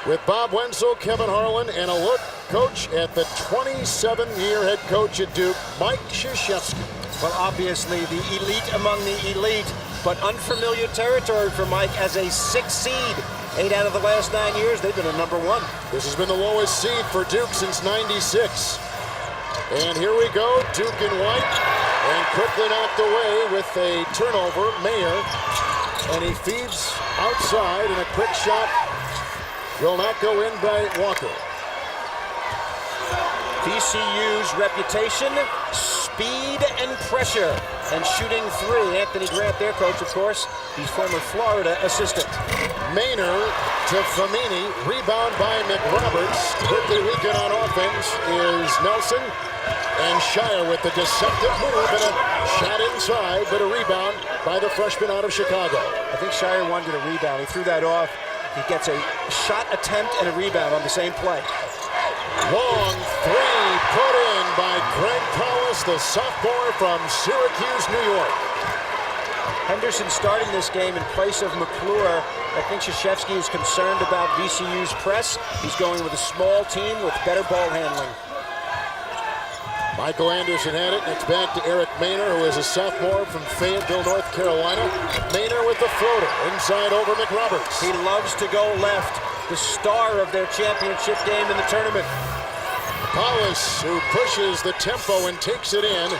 with Bob Wenzel, Kevin Harlan, and a look, coach, at the 27-year head coach at Duke, Mike Krzyzewski. Well, obviously the elite among the elite, but unfamiliar territory for Mike as a 6th seed. 8 out of the last 9 years, they've been a #1. This has been the lowest seed for Duke since '96. And here we go, Duke in white, and quickly knocked away with a turnover, Mayer, and he feeds outside, and a quick shot will not go in by Walker. VCU's reputation, speed and pressure, and shooting 3. Anthony Grant, their coach, of course, the former Florida assistant. Maynard to Famini, rebound by McRoberts. Quickly weakened on offense is Nelson, and Shire with the deceptive move and a shot inside, but a rebound by the freshman out of Chicago. I think Shire wanted a rebound. He threw that off. He gets a shot attempt and a rebound on the same play. Long 3 put in by Greg Paulus, the sophomore from Syracuse, New York. Henderson starting this game in place of McClure. I think Krzyzewski is concerned about VCU's press. He's going with a small team with better ball handling. Michael Anderson had it, and it's back to Eric Maynor, who is a sophomore from Fayetteville, North Carolina. Maynor with the floater, inside over McRoberts. He loves to go left, the star of their championship game in the tournament. Paulus, who pushes the tempo and takes it in.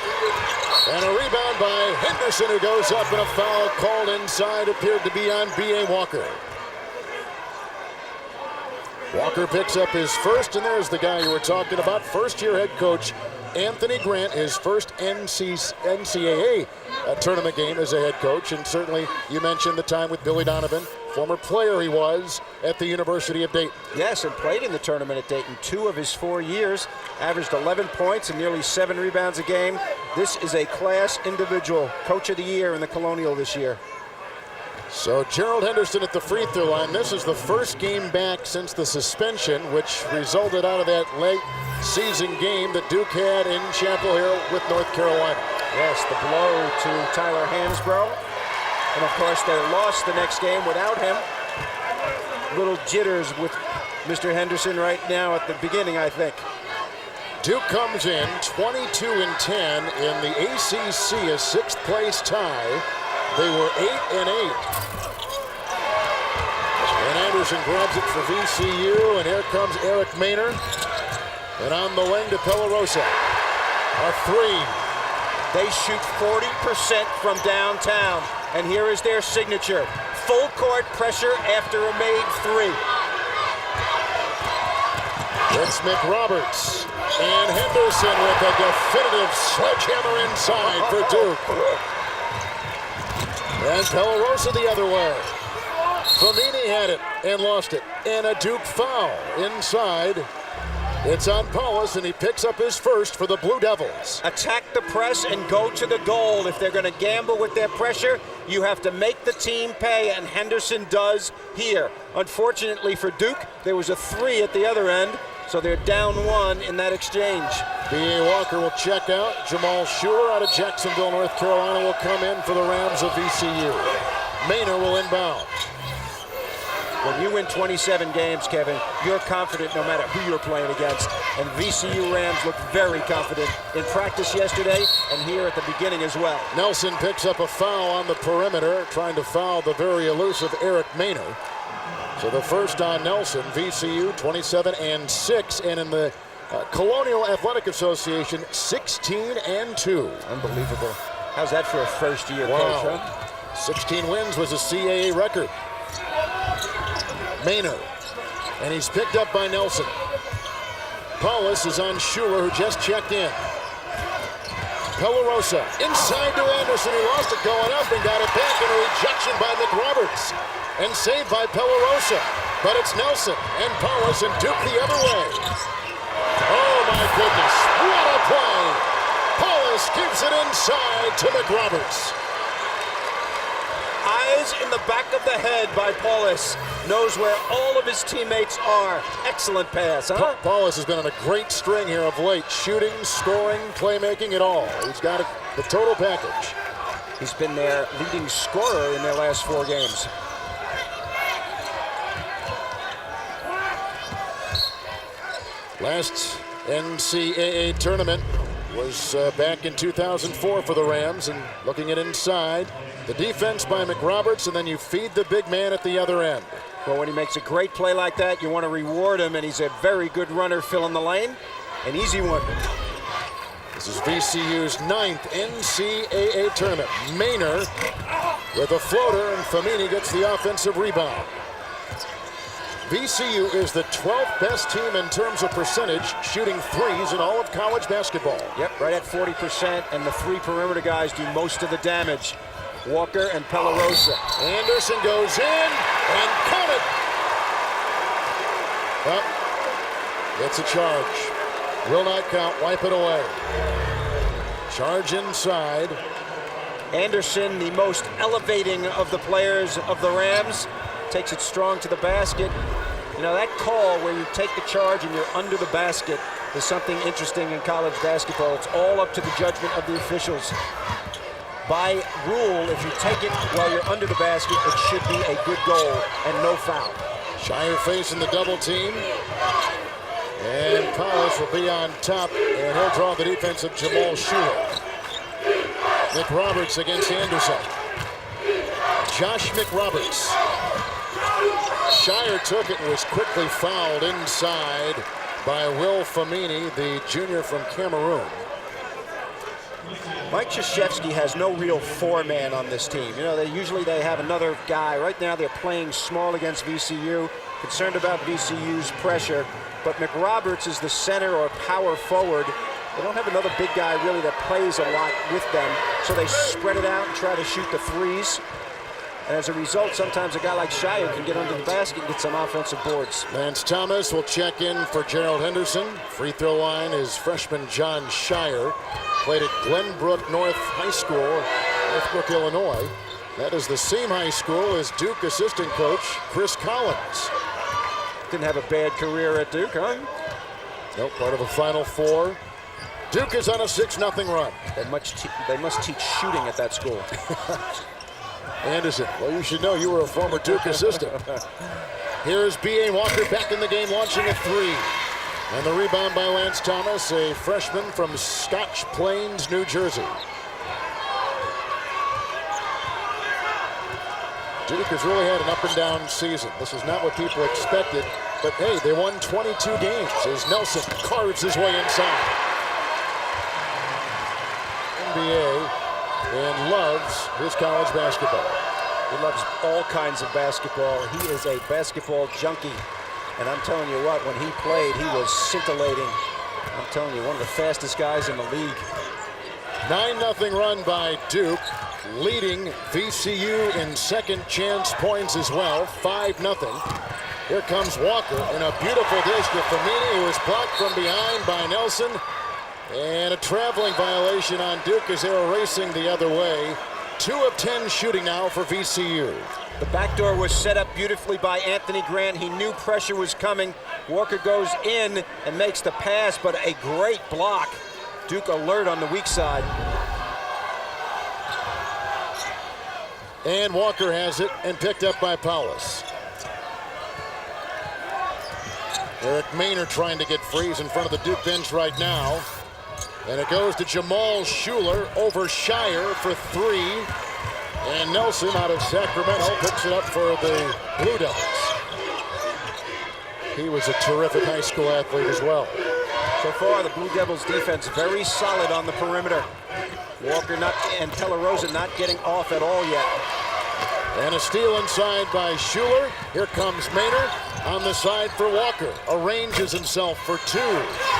And a rebound by Henderson, who goes up, and a foul called inside appeared to be on B.A. Walker. Walker picks up his first, and there's the guy you were talking about, first-year head coach Anthony Grant, his first NCAA tournament game as a head coach, and certainly you mentioned the time with Billy Donovan, former player he was at the University of Dayton. Yes, and played in the tournament at Dayton 2 of his 4 years, averaged 11 points and nearly 7 rebounds a game. This is a class individual, coach of the year in the Colonial this year. So Gerald Henderson at the free throw line. This is the first game back since the suspension, which resulted out of that late season game that Duke had in Chapel Hill with North Carolina. Yes, the blow to Tyler Hansbrough. And of course they lost the next game without him. Little jitters with Mr. Henderson right now at the beginning, I think. Duke comes in 22-10 in the ACC, a 6th place tie. They were 8-8. And Anderson grabs it for VCU, and here comes Eric Maynor. And on the wing to Pellarosa. A 3. They shoot 40% from downtown. And here is their signature. Full court pressure after a made 3. It's McRoberts. And Henderson with a definitive sledgehammer inside for Duke. And Pellarosa the other way. Famini had it and lost it. And a Duke foul inside. It's on Paulus, and he picks up his first for the Blue Devils. Attack the press and go to the goal. If they're going to gamble with their pressure, you have to make the team pay, and Henderson does here. Unfortunately for Duke, there was a 3 at the other end, so they're down 1 in that exchange. B.A. Walker will check out. Jamal Schuler out of Jacksonville, North Carolina will come in for the Rams of VCU. Maynor will inbound. When you win 27 games, Kevin, you're confident no matter who you're playing against. And VCU Rams look very confident in practice yesterday and here at the beginning as well. Nelson picks up a foul on the perimeter, trying to foul the very elusive Eric Maynor. So the first on Nelson, VCU 27-6, and in the Colonial Athletic Association 16-2. Unbelievable. How's that for a first-year coach, huh? 16 wins was a CAA record. Maynor, and he's picked up by Nelson. Paulus is on Schuler, who just checked in. Pellarosa inside to Anderson, who lost it going up and got it back, and a rejection by McRoberts. And saved by Pellarosa. But it's Nelson and Paulus and Duke the other way. Oh my goodness, what a play! Paulus gives it inside to McRoberts. Eyes in the back of the head by Paulus. Knows where all of his teammates are. Excellent pass, huh? Paulus has been on a great string here of late. Shooting, scoring, playmaking, it all. He's got the total package. He's been their leading scorer in their last 4 games. Last NCAA tournament was back in 2004 for the Rams, and looking at inside, the defense by McRoberts, and then you feed the big man at the other end. Well, when he makes a great play like that, you want to reward him, and he's a very good runner filling the lane. An easy one. This is VCU's 9th NCAA tournament. Maynor with a floater, and Famini gets the offensive rebound. VCU is the 12th best team in terms of percentage shooting threes in all of college basketball. Yep, right at 40%, and the three perimeter guys do most of the damage. Walker and Pelarosa. Anderson goes in and count it. Well, it's a charge. Will not count, wipe it away. Charge inside. Anderson, the most elevating of the players of the Rams, takes it strong to the basket. You know, that call where you take the charge and you're under the basket is something interesting in college basketball. It's all up to the judgment of the officials. By rule, if you take it while you're under the basket, it should be a good goal and no foul. Shire facing the double team. And Powers will be on top, and he'll draw the defense of Jamal Schuler. McRoberts against Anderson. Josh McRoberts. Shire took it and was quickly fouled inside by Will Famini, the junior from Cameroon. Mike Krzyzewski has no real four-man on this team. You know, they have another guy. Right now they're playing small against VCU, concerned about VCU's pressure. But McRoberts is the center or power forward. They don't have another big guy really that plays a lot with them, so they spread it out and try to shoot the threes. And as a result, sometimes a guy like Shire can get under the basket and get some offensive boards. Lance Thomas will check in for Gerald Henderson. Free throw line is freshman John Shire. Played at Glenbrook North High School, Northbrook, Illinois. That is the same high school as Duke assistant coach Chris Collins. Didn't have a bad career at Duke, huh? Nope, part of a Final Four. Duke is on a 6-0 run. They must teach shooting at that school. Anderson, well, you should know you were a former Duke assistant. Here's B.A. Walker back in the game, launching a three. And the rebound by Lance Thomas, a freshman from Scotch Plains, New Jersey. Duke has really had an up-and-down season. This is not what people expected, but hey, they won 22 games as Nelson carves his way inside. NBA and loves his college basketball. He loves all kinds of basketball. He is a basketball junkie. And I'm telling you what, when he played, he was scintillating. I'm telling you, one of the fastest guys in the league. 9-0 run by Duke, leading VCU in second chance points as well, 5-0. Here comes Walker in a beautiful dish to Famini, who is blocked from behind by Nelson. And a traveling violation on Duke as they were racing the other way. 2 of 10 shooting now for VCU. The backdoor was set up beautifully by Anthony Grant. He knew pressure was coming. Walker goes in and makes the pass, but a great block. Duke alert on the weak side. And Walker has it and picked up by Paulus. Eric Maynor trying to get free. He's in front of the Duke bench right now. And it goes to Jamal Schuler over Shire for three. And Nelson out of Sacramento picks it up for the Blue Devils. He was a terrific high school athlete as well. So far, the Blue Devils defense very solid on the perimeter. Walker and Pelarosa not getting off at all yet. And a steal inside by Schuler. Here comes Maynor on the side for Walker. Arranges himself for two.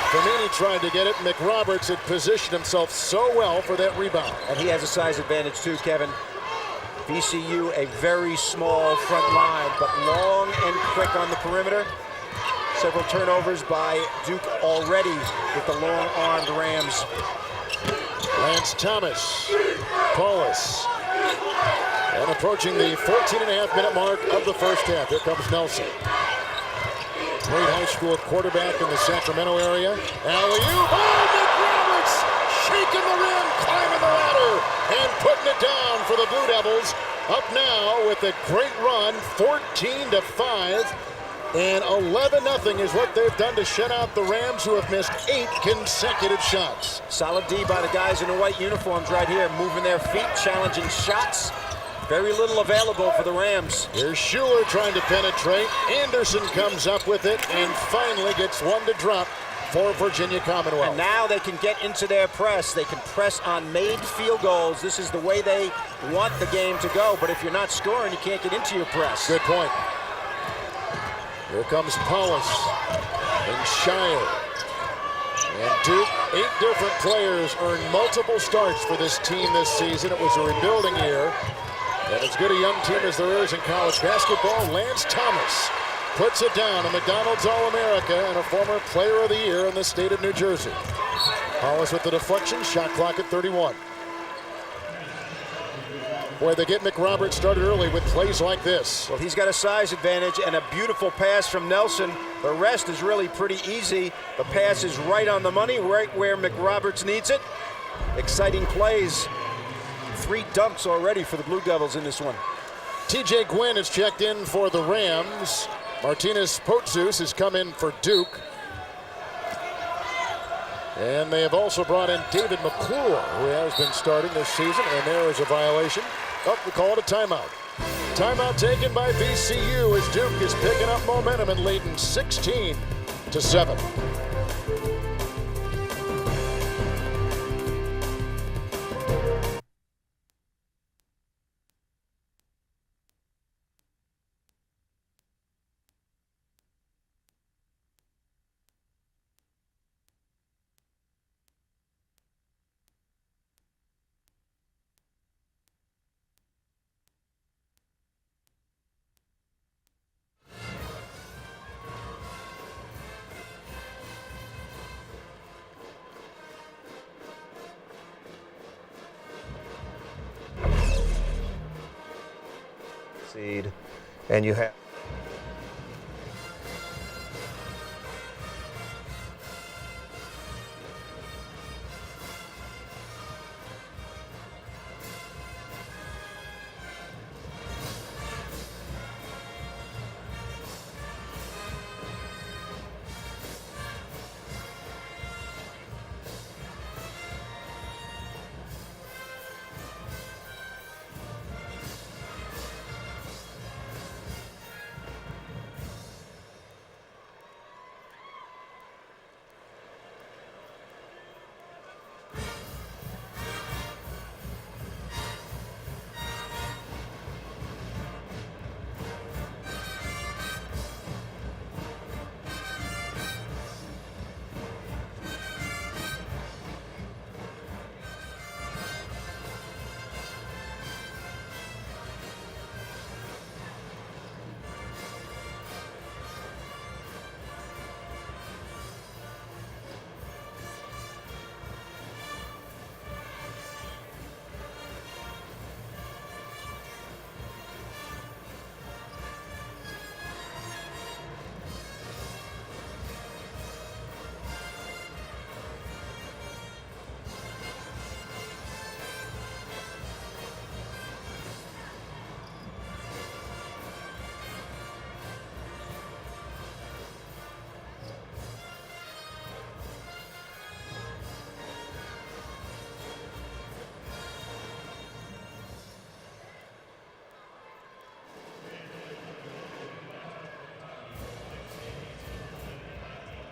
Famini tried to get it. McRoberts had positioned himself so well for that rebound. And he has a size advantage too, Kevin. VCU, a very small front line, but long and quick on the perimeter. Several turnovers by Duke already with the long-armed Rams. Lance Thomas, Paulus. And approaching the 14.5-minute mark of the first half. Here comes Nelson. Great high school quarterback in the Sacramento area. Alley-oop. Oh, McRoberts shaking the rim, climbing the ladder, and putting it down for the Blue Devils. Up now with a great run, 14-5. And 11-0 is what they've done to shut out the Rams, who have missed 8 consecutive shots. Solid D by the guys in the white uniforms right here, moving their feet, challenging shots. Very little available for the Rams. Here's Schuler trying to penetrate. Anderson comes up with it and finally gets one to drop for Virginia Commonwealth. And now they can get into their press. They can press on made field goals. This is the way they want the game to go. But if you're not scoring, you can't get into your press. Good point. Here comes Paulus and Shire. And Duke, 8 different players earned multiple starts for this team this season. It was a rebuilding year. And as good a young team as there is in college basketball, Lance Thomas puts it down, a McDonald's All-America and a former Player of the Year in the state of New Jersey. Paulus with the deflection, shot clock at 31. Boy, they get McRoberts started early with plays like this. Well, he's got a size advantage and a beautiful pass from Nelson. The rest is really pretty easy. The pass is right on the money, right where McRoberts needs it. Exciting plays. 3 dunks already for the Blue Devils in this one. TJ Gwynn has checked in for the Rams. Martinez Potsus has come in for Duke. And they have also brought in David McClure, who has been starting this season, and there is a violation. Oh, we call it a timeout. Timeout taken by VCU as Duke is picking up momentum and leading 16-7. Seed, and you have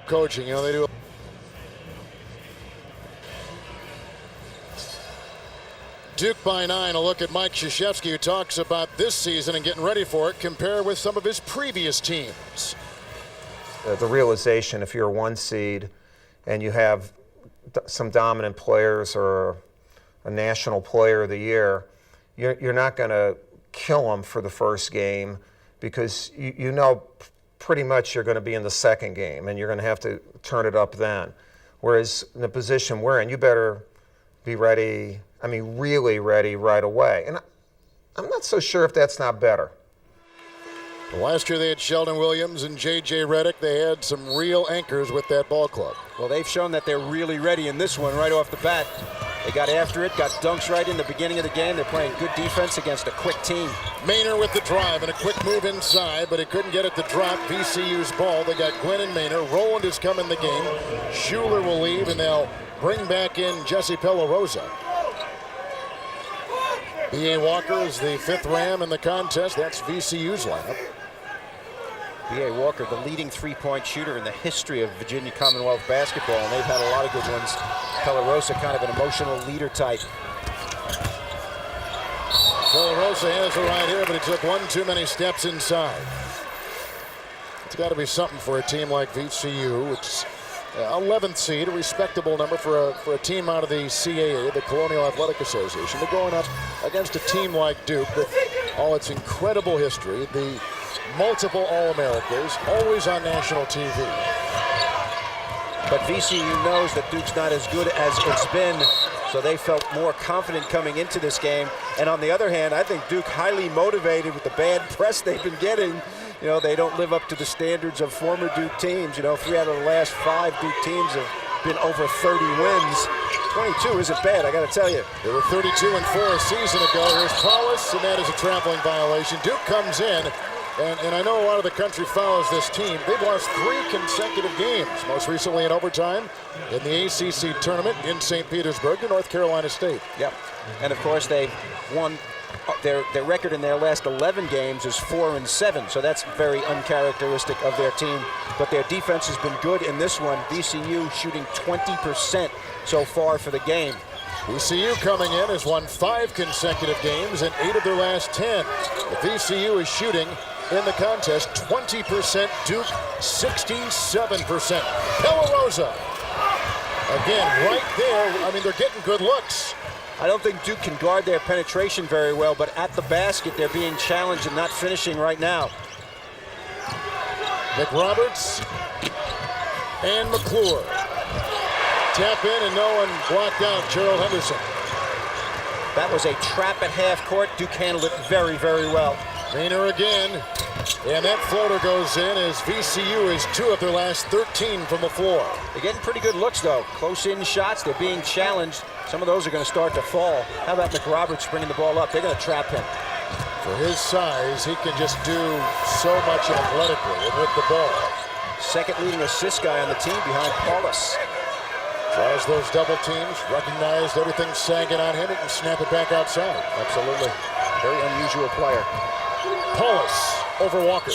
coaching. You know, they do. Duke by 9. A look at Mike Krzyzewski, who talks about this season and getting ready for it, compared with some of his previous teams. The realization, if you're a 1 seed and you have some dominant players or a national player of the year, you're not going to kill them for the first game, because you know pretty much you're going to be in the second game and you're going to have to turn it up then. Whereas in the position we're in, you better be ready, I mean really ready right away. And I'm not so sure if that's not better. Last year they had Sheldon Williams and J.J. Redick. They had some real anchors with that ball club. Well, they've shown that they're really ready in this one right off the bat. They got after it, got dunks right in the beginning of the game. They're playing good defense against a quick team. Maynor with the drive and a quick move inside, but he couldn't get it to drop. VCU's ball. They got Gwynn and Maynor. Rowland has come in the game. Schuler will leave, and they'll bring back in Jesse Pellarosa. B.A. Walker is the 5th Ram in the contest. That's VCU's lineup. B.A. Walker, the leading three-point shooter in the history of Virginia Commonwealth basketball, and they've had a lot of good ones. Pellarosa, kind of an emotional leader type. Pellarosa has it right here, but he took one too many steps inside. It's got to be something for a team like VCU. It's 11th seed, a respectable number for a team out of the CAA, the Colonial Athletic Association. They're going up against a team like Duke with all its incredible history, the multiple All-Americas, always on national TV. But VCU knows that Duke's not as good as it's been, so they felt more confident coming into this game. And on the other hand, I think Duke highly motivated with the bad press they've been getting. You know, they don't live up to the standards of former Duke teams. You know, 3 out of the last 5 Duke teams have been over 30 wins. 22 isn't bad, I got to tell you. They were 32-4 a season ago. Here's Paulus, and that is a traveling violation. Duke comes in, and I know a lot of the country follows this team. They've lost 3 consecutive games, most recently in overtime in the ACC tournament in St. Petersburg to North Carolina State. Yep, and of course they won. Their record in their last 11 games is 4-7, so that's very uncharacteristic of their team. But their defense has been good in this one. VCU shooting 20% so far for the game. VCU coming in has won 5 consecutive games and 8 of their last 10. The VCU is shooting in the contest 20%, Duke 67%. Pellarosa, again, right there. I mean, they're getting good looks. I don't think Duke can guard their penetration very well, but at the basket, they're being challenged and not finishing right now. McRoberts and McClure. Tap in and no one blocked out Gerald Henderson. That was a trap at half court. Duke handled it very, very well. Maynor again, and that floater goes in as VCU is 2 of their last 13 from the floor. They're getting pretty good looks, though. Close-in shots, they're being challenged. Some of those are going to start to fall. How about McRoberts bringing the ball up? They're going to trap him. For his size, he can just do so much athletically and with the ball. Second leading assist guy on the team behind Paulus. Tries those double teams, recognized everything sagging on him, he can snap it back outside. Absolutely. Very unusual player. Paulus over Walker.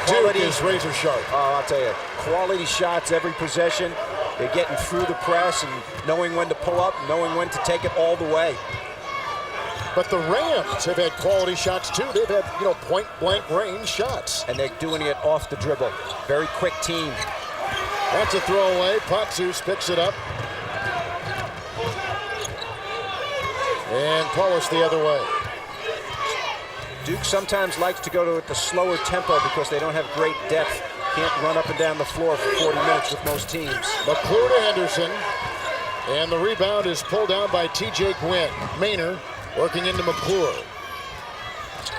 Duke is razor sharp. Oh, I'll tell you, quality shots every possession. They're getting through the press and knowing when to pull up, knowing when to take it all the way. But the Rams have had quality shots too. They've had, point-blank range shots. And they're doing it off the dribble. Very quick team. That's a throwaway. Patsus picks it up. And Paulus the other way. Duke sometimes likes to go to the slower tempo because they don't have great depth. Can't run up and down the floor for 40 minutes with most teams. McClure to Henderson. And the rebound is pulled down by T.J. Gwynn. Maynor working into McClure.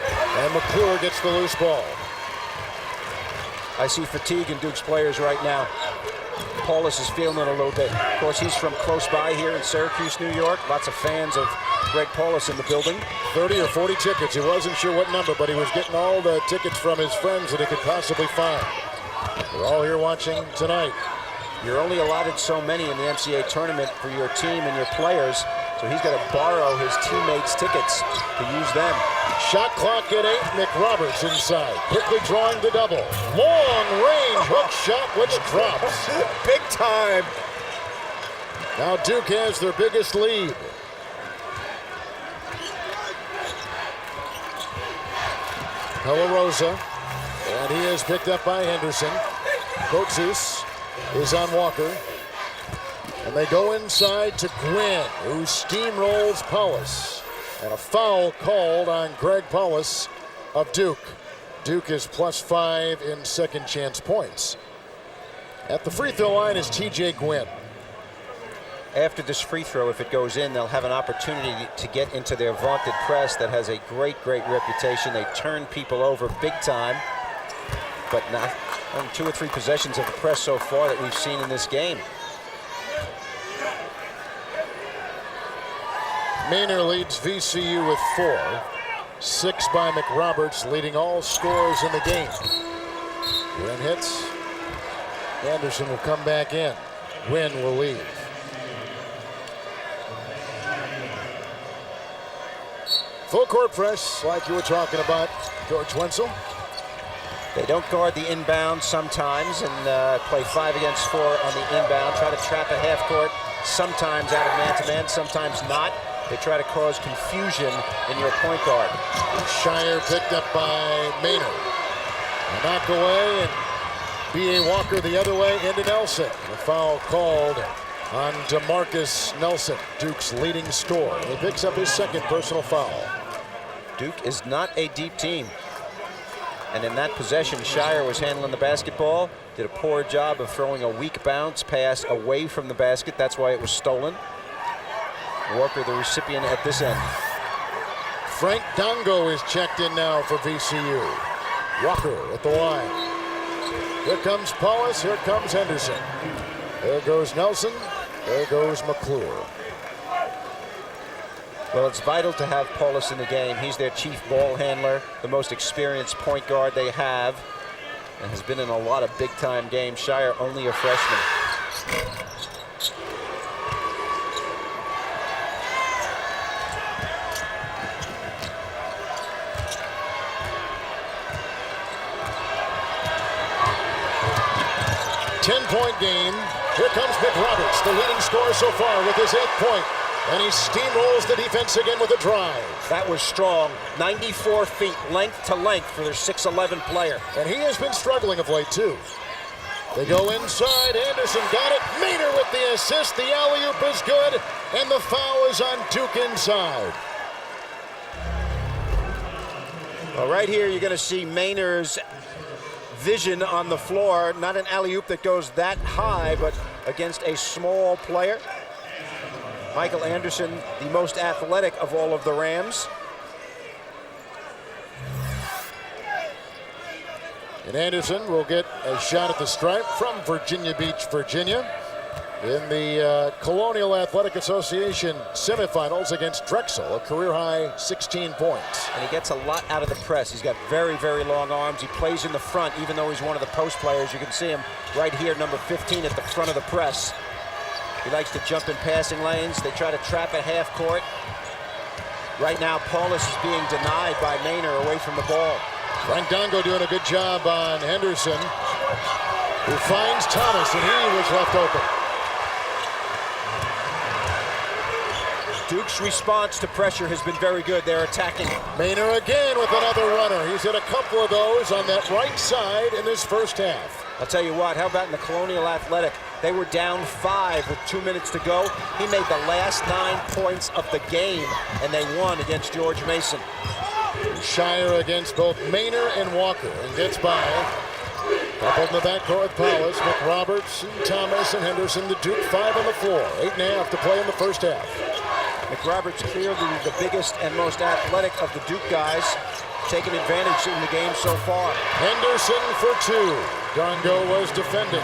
And McClure gets the loose ball. I see fatigue in Duke's players right now. Paulus is feeling it a little bit. Of course, he's from close by here in Syracuse, New York. Lots of fans of Greg Paulus in the building. 30 or 40 tickets. He wasn't sure what number, but he was getting all the tickets from his friends that he could possibly find. We're all here watching tonight. You're only allotted so many in the NCAA tournament for your team and your players, so he's got to borrow his teammates' tickets to use them. Shot clock at 8. McRoberts inside, quickly drawing the double. Long range hook shot, which drops. Big time. Now Duke has their biggest lead. Pellarosa, and he is picked up by Henderson. Patsus is on Walker. And they go inside to Gwynn, who steamrolls Paulus. And a foul called on Greg Paulus of Duke. Duke is +5 in second chance points. At the free throw line is T.J. Gwynn. After this free throw, if it goes in, they'll have an opportunity to get into their vaunted press that has a great, great reputation. They turn people over big time, but not on 2 or 3 possessions of the press so far that we've seen in this game. Maynard leads VCU with 4. 6 by McRoberts, leading all scorers in the game. Wynn hits. Anderson will come back in. Wynn will leave. Full court press, like you were talking about, George Wenzel. They don't guard the inbound sometimes and play 5 against 4 on the inbound. Try to trap at half court, sometimes out of man-to-man, sometimes not. They try to cause confusion in your point guard. Shire picked up by Maynard. A knock away, and B.A. Walker the other way into Nelson. A foul called on DeMarcus Nelson, Duke's leading scorer. He picks up his 2nd personal foul. Duke is not a deep team. And in that possession, Shire was handling the basketball, did a poor job of throwing a weak bounce pass away from the basket. That's why it was stolen. Walker, the recipient at this end. Frank Dongo is checked in now for VCU. Walker at the line. Here comes Paulus, here comes Henderson. There goes Nelson, there goes McClure. Well, it's vital to have Paulus in the game. He's their chief ball handler, the most experienced point guard they have, and has been in a lot of big-time games. Shire only a freshman. Ten-point game. Here comes McRoberts, the leading scorer so far with his 8th point. And he steamrolls the defense again with a drive. That was strong. 94 feet, length to length for their 6'11 player. And he has been struggling of late, too. They go inside. Anderson got it. Maynard with the assist. The alley-oop is good. And the foul is on Duke inside. Well, right here, you're going to see Maynard's vision on the floor. Not an alley-oop that goes that high, but against a small player. Michael Anderson, the most athletic of all of the Rams. And Anderson will get a shot at the stripe from Virginia Beach, Virginia, in the Colonial Athletic Association semifinals against Drexel, a career-high 16 points. And he gets a lot out of the press. He's got very, very long arms. He plays in the front, even though he's one of the post players. You can see him right here, number 15 at the front of the press. He likes to jump in passing lanes. They try to trap at half court. Right now, Paulus is being denied by Maynard away from the ball. Frank Dongo doing a good job on Henderson, who finds Thomas, and he was left open. Duke's response to pressure has been very good. They're attacking. Maynard again with another runner. He's hit a couple of those on that right side in this first half. I'll tell you what, how about in the Colonial Athletic? They were down 5 with 2 minutes to go. He made the last 9 points of the game, and they won against George Mason. Shire against both Maynard and Walker, and gets by. Coupled in the backcourt with Paulus, McRoberts, and Thomas, and Henderson. The Duke 5 on the floor. 8.5 to play in the first half. McRoberts clearly the biggest and most athletic of the Duke guys, taking advantage in the game so far. Henderson for 2. Dongo was defending.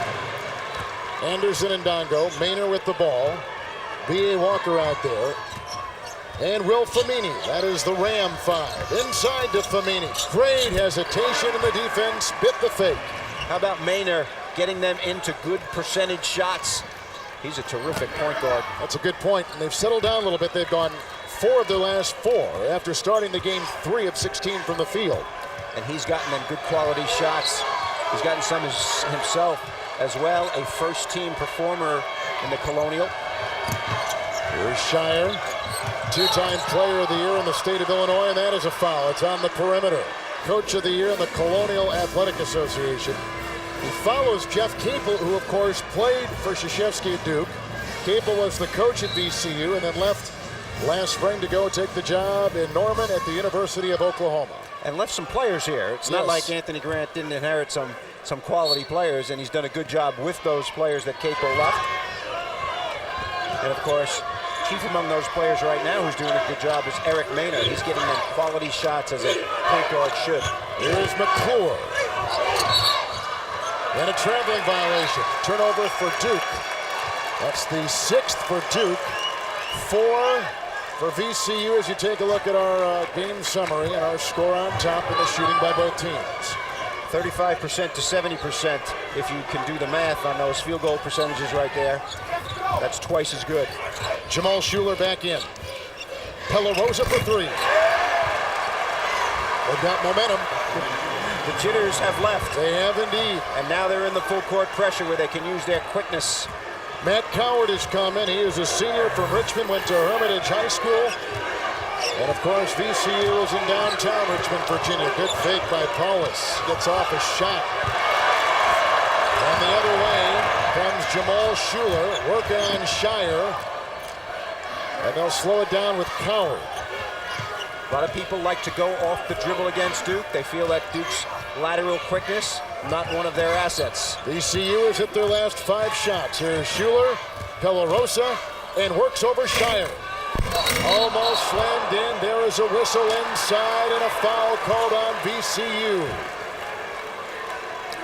Anderson and Dongo. Maynard with the ball. B.A. Walker out there. And Will Famini. That is the Ram 5. Inside to Famini. Great hesitation in the defense. Bit the fake. How about Maynard getting them into good percentage shots? He's a terrific point guard. That's a good point. And they've settled down a little bit. They've gone 4 of their last 4 after starting the game 3 of 16 from the field. And he's gotten them good quality shots. He's gotten some himself as well. A first-team performer in the Colonial. Here's Shire. 2-time player of the year in the state of Illinois, and that is a foul. It's on the perimeter. Coach of the year in the Colonial Athletic Association. He follows Jeff Capel, who of course played for Krzyzewski at Duke. Capel was the coach at VCU and then left last spring to go take the job in Norman at the University of Oklahoma. And left some players here. It's not like Anthony Grant didn't inherit some quality players, and he's done a good job with those players that Capel left. And of course, chief among those players right now who's doing a good job is Eric Maynard. He's getting them quality shots as a point guard should. Here's McClure. And a traveling violation. Turnover for Duke. That's the 6th for Duke. 4 for VCU as you take a look at our game summary and our score on top and the shooting by both teams. 35% to 70% if you can do the math on those field goal percentages right there. That's twice as good. Jamal Shuler back in. Pellarosa for three. They've got momentum. The jitters have left. They have indeed. And now they're in the full court pressure where they can use their quickness. Matt Coward has come in. He is a senior from Richmond, went to Hermitage High School. And of course, VCU is in downtown Richmond, Virginia. Good fake by Paulus. Gets off a shot. And the other way comes Jamal Shuler, working on Shire. And they'll slow it down with Coward. A lot of people like to go off the dribble against Duke. They feel that Duke's lateral quickness, not one of their assets. VCU has hit their last 5 shots. Here's Shuler, Pellarosa, and works over Shire. Almost slammed in. There is a whistle inside and a foul called on VCU.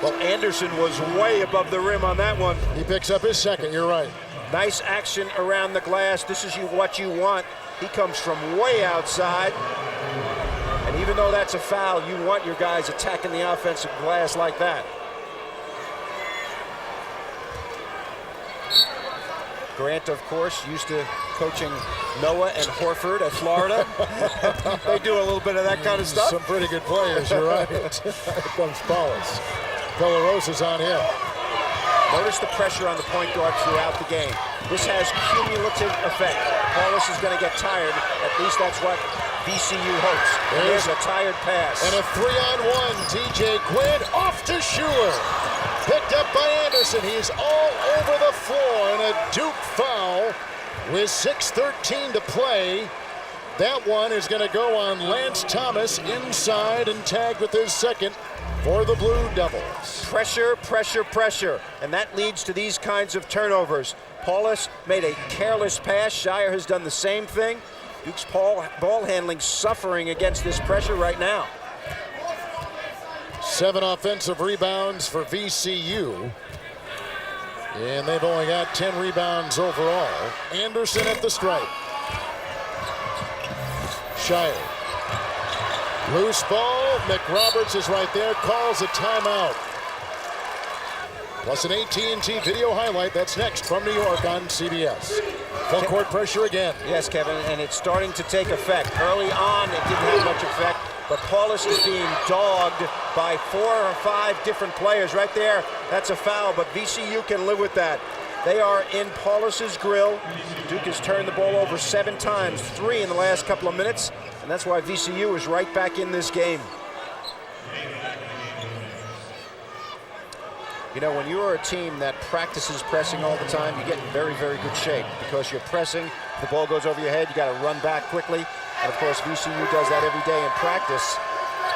Well, Anderson was way above the rim on that one. He picks up his second, you're right. Nice action around the glass. This is what you want. He comes from way outside. And even though that's a foul, you want your guys attacking the offensive glass like that. Grant, of course, used to coaching Noah and Horford at Florida. They do a little bit of that kind of stuff. Some pretty good players, you're right. Here comes Paulus. Pellarosa's on him. Notice the pressure on the point guard throughout the game. This has cumulative effect. Paulus is going to get tired. At least that's what VCU hopes. There's a tired pass. And a 3-on-1. TJ Quinn off to Shuler. Picked up by Anderson. He's all over the floor. And a Duke foul with 6:13 to play. That one is going to go on Lance Thomas inside and tagged with his second for the Blue Devils. Pressure, pressure, pressure. And that leads to these kinds of turnovers. Paulus made a careless pass. Shire has done the same thing. Duke's ball handling suffering against this pressure right now. 7 offensive rebounds for VCU. And they've only got 10 rebounds overall. Anderson at the stripe. Shire. Loose ball. McRoberts is right there. Calls a timeout. Plus an AT&T video highlight. That's next from New York on CBS. Full court pressure again. Yes, Kevin, and it's starting to take effect. Early on, it didn't have much effect, but Paulus is being dogged by 4 or 5 different players. Right there, that's a foul, but VCU can live with that. They are in Paulus's grill. Duke has turned the ball over 7 times, 3 in the last couple of minutes, and that's why VCU is right back in this game. You know, when you're a team that practices pressing all the time, you get in very, very good shape because you're pressing, the ball goes over your head, you got to run back quickly. And of course, VCU does that every day in practice.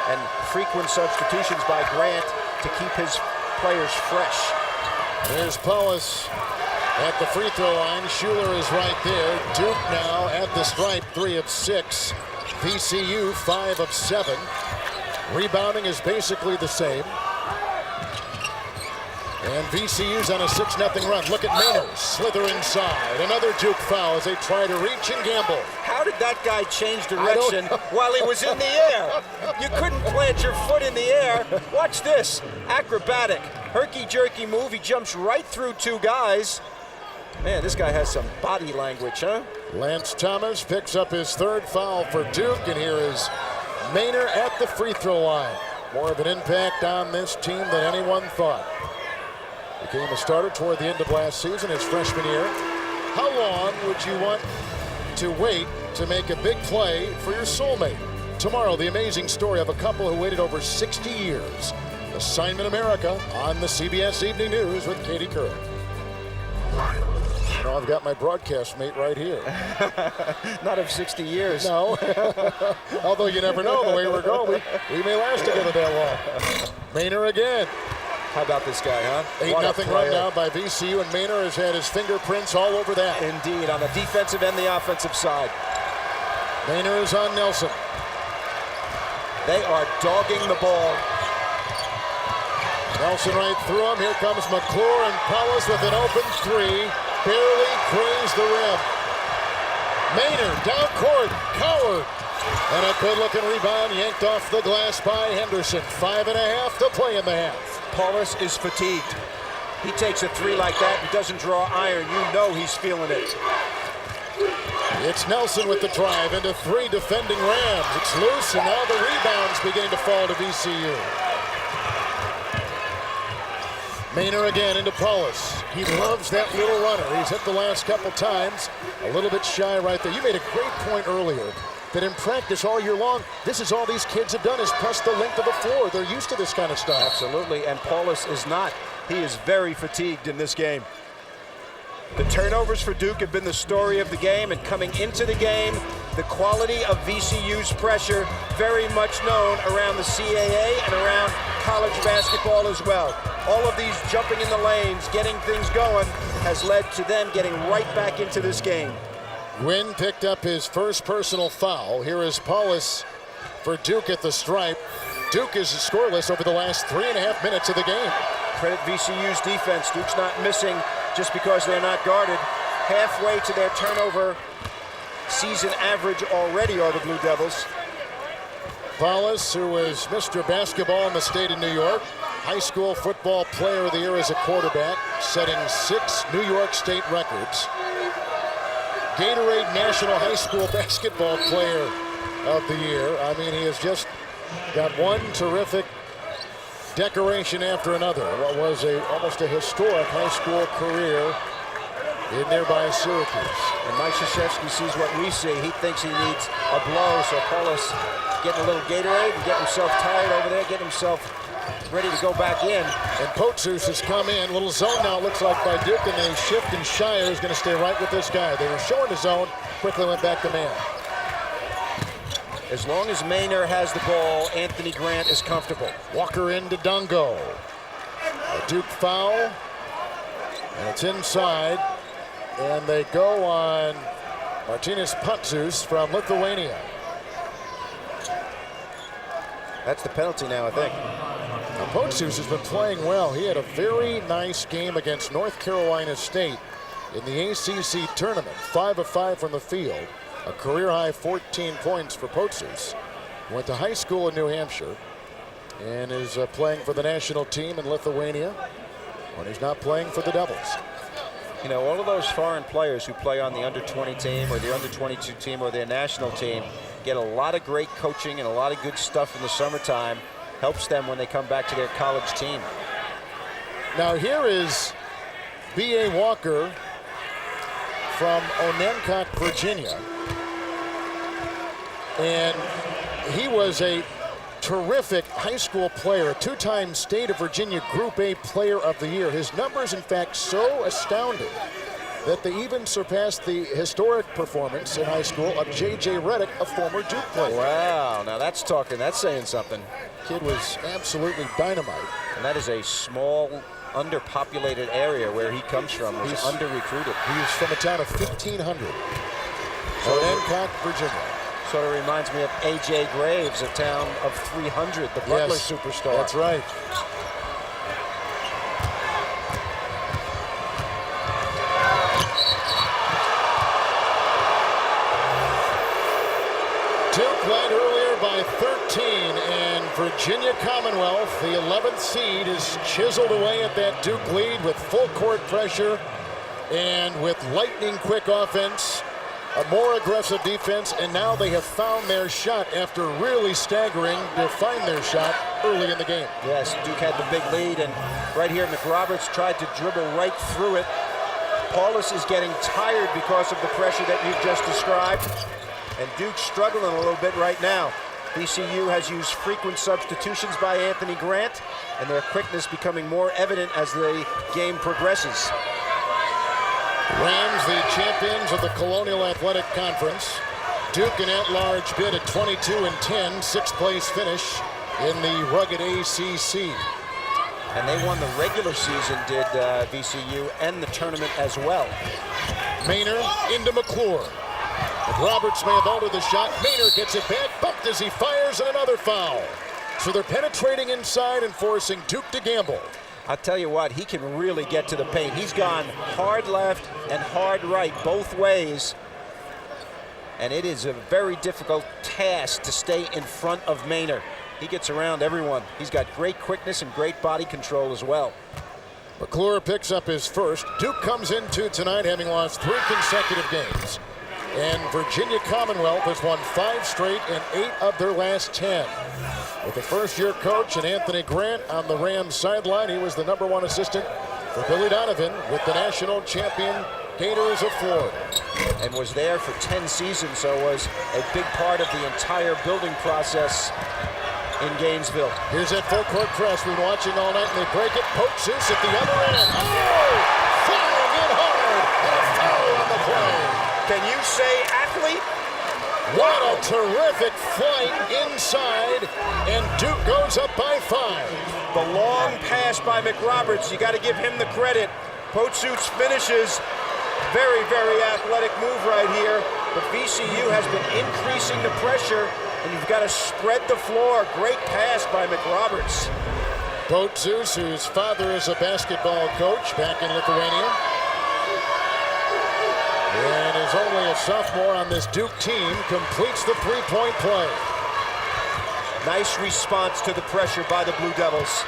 And frequent substitutions by Grant to keep his players fresh. There's Paulus at the free throw line. Shuler is right there. Duke now at the stripe, 3 of 6. VCU, 5 of 7. Rebounding is basically the same. And VCU's on a 6-0 run. Look at Maynard, slither inside. Another Duke foul as they try to reach and gamble. How did that guy change direction while he was in the air? You couldn't plant your foot in the air. Watch this, acrobatic, herky-jerky move. He jumps right through 2 guys. Man, this guy has some body language, huh? Lance Thomas picks up his 3rd foul for Duke, and here is Maynard at the free throw line. More of an impact on this team than anyone thought. Became a starter toward the end of last season, his freshman year. How long would you want to wait to make a big play for your soulmate? Tomorrow, the amazing story of a couple who waited over 60 years. Assignment America on the CBS Evening News with Katie Curran. You know, I've got my broadcast mate right here. Not of 60 years. No. Although you never know the way we're going. We may last together that long. Maynard again. How about this guy, huh? 8-0 run now by VCU, and Maynard has had his fingerprints all over that. Indeed, on the defensive and the offensive side. Maynard is on Nelson. They are dogging the ball. Nelson right through him. Here comes McClure, and Paulus with an open 3. Barely grazed the rim. Maynard down court. Coward. And a good-looking rebound yanked off the glass by Henderson. 5.5 to play in the half. Paulus is fatigued. He takes a three like that and doesn't draw iron. You know he's feeling it. It's Nelson with the drive into 3 defending Rams. It's loose, and now the rebounds beginning to fall to VCU. Maynard again into Paulus. He loves that little runner. He's hit the last couple times. A little bit shy right there. You made a great point earlier that in practice all year long, this is all these kids have done is press the length of the floor. They're used to this kind of stuff. Absolutely, and Paulus is not. He is very fatigued in this game. The turnovers for Duke have been the story of the game, and coming into the game, the quality of VCU's pressure very much known around the CAA and around college basketball as well. All of these jumping in the lanes, getting things going, has led to them getting right back into this game. Gwynn picked up his first personal foul. Here is Paulus for Duke at the stripe. Duke is scoreless over the last 3.5 minutes of the game. Credit VCU's defense. Duke's not missing just because they're not guarded. Halfway to their turnover season average already are the Blue Devils. Paulus, who is Mr. Basketball in the state of New York, high school football player of the year as a quarterback, setting 6 New York State records. Gatorade National High School Basketball Player of the Year. I mean, he has just got one terrific decoration after another. What was almost a historic high school career in nearby Syracuse. And Mike Krzyzewski sees what we see. He thinks he needs a blow, so Paulus getting a little Gatorade and getting himself tired over there, getting himself ready to go back in. And Potsus has come in. Little zone now, it looks like, by Duke, and they shift, and Shire is going to stay right with this guy. They were showing the zone, quickly went back to man. As long as Maynard has the ball, Anthony Grant is comfortable. Walker into Dungo. A Duke foul, and it's inside. And they go on Martynas Potsus from Lithuania. That's the penalty now, I think. Now, Potsus has been playing well. He had a very nice game against North Carolina State in the ACC tournament. 5 of 5 from the field. A career-high 14 points for Potsus. Went to high school in New Hampshire and is playing for the national team in Lithuania when he's not playing for the Devils. You know, all of those foreign players who play on the under-20 team or the under-22 team or their national team get a lot of great coaching and a lot of good stuff in the summertime. Helps them when they come back to their college team. Now here is B.A. Walker from Onancock, Virginia. And he was a terrific high school player, a 2-time State of Virginia Group A Player of the Year. His numbers, in fact, so astounding that they even surpassed the historic performance in high school of J.J. Redick, a former Duke player. Wow, now that's talking, that's saying something. Kid was absolutely dynamite. And that is a small, underpopulated area where he comes from. He's under-recruited. He's from a town of 1,500. Onancock, Virginia. Sort of reminds me of A.J. Graves, a town of 300, the Butler superstar. That's right. Duke led earlier by 13, and Virginia Commonwealth, the 11th seed, is chiseled away at that Duke lead with full court pressure and with lightning quick offense. A more aggressive defense, and now they have found their shot after really staggering to find their shot early in the game. Yes, Duke had the big lead, and right here, McRoberts tried to dribble right through it. Paulus is getting tired because of the pressure that you've just described, and Duke's struggling a little bit right now. VCU has used frequent substitutions by Anthony Grant, and their quickness becoming more evident as the game progresses. Rams, the champions of the Colonial Athletic Conference. Duke an at-large bid at 22-10, 6th place finish in the rugged ACC. And they won the regular season, did VCU, and the tournament as well. Maynard into McClure. Roberts may have altered the shot. Maynard gets it back, bumped as he fires, and another foul. So they're penetrating inside and forcing Duke to gamble. I'll tell you what, he can really get to the paint. He's gone hard left and hard right, both ways. and it is a very difficult task to stay in front of Maynor. He gets around everyone. He's got great quickness and great body control as well. McClure picks up his first. Duke comes into tonight having lost 3 consecutive games. And Virginia Commonwealth has won 5 straight and 8 of their last 10. With the first-year coach and Anthony Grant on the Rams sideline, he was the #1 assistant for Billy Donovan with the national champion Gators of Florida. And was there for 10 seasons, so was a big part of the entire building process in Gainesville. Here's that full court press we've been watching all night, and they break it. Poaches at the other end. Oh! Flying in hard, and a foul on the play. Can you say athlete? What a terrific flight inside, and Duke goes up by 5. The long pass by McRoberts, you got to give him the credit. Poaches finishes. Very, very athletic move right here. But VCU has been increasing the pressure, and you've got to spread the floor. Great pass by McRoberts. Poaches, whose father is a basketball coach back in Lithuania, and is only a sophomore on this Duke team, completes the three-point play. Nice response to the pressure by the Blue Devils.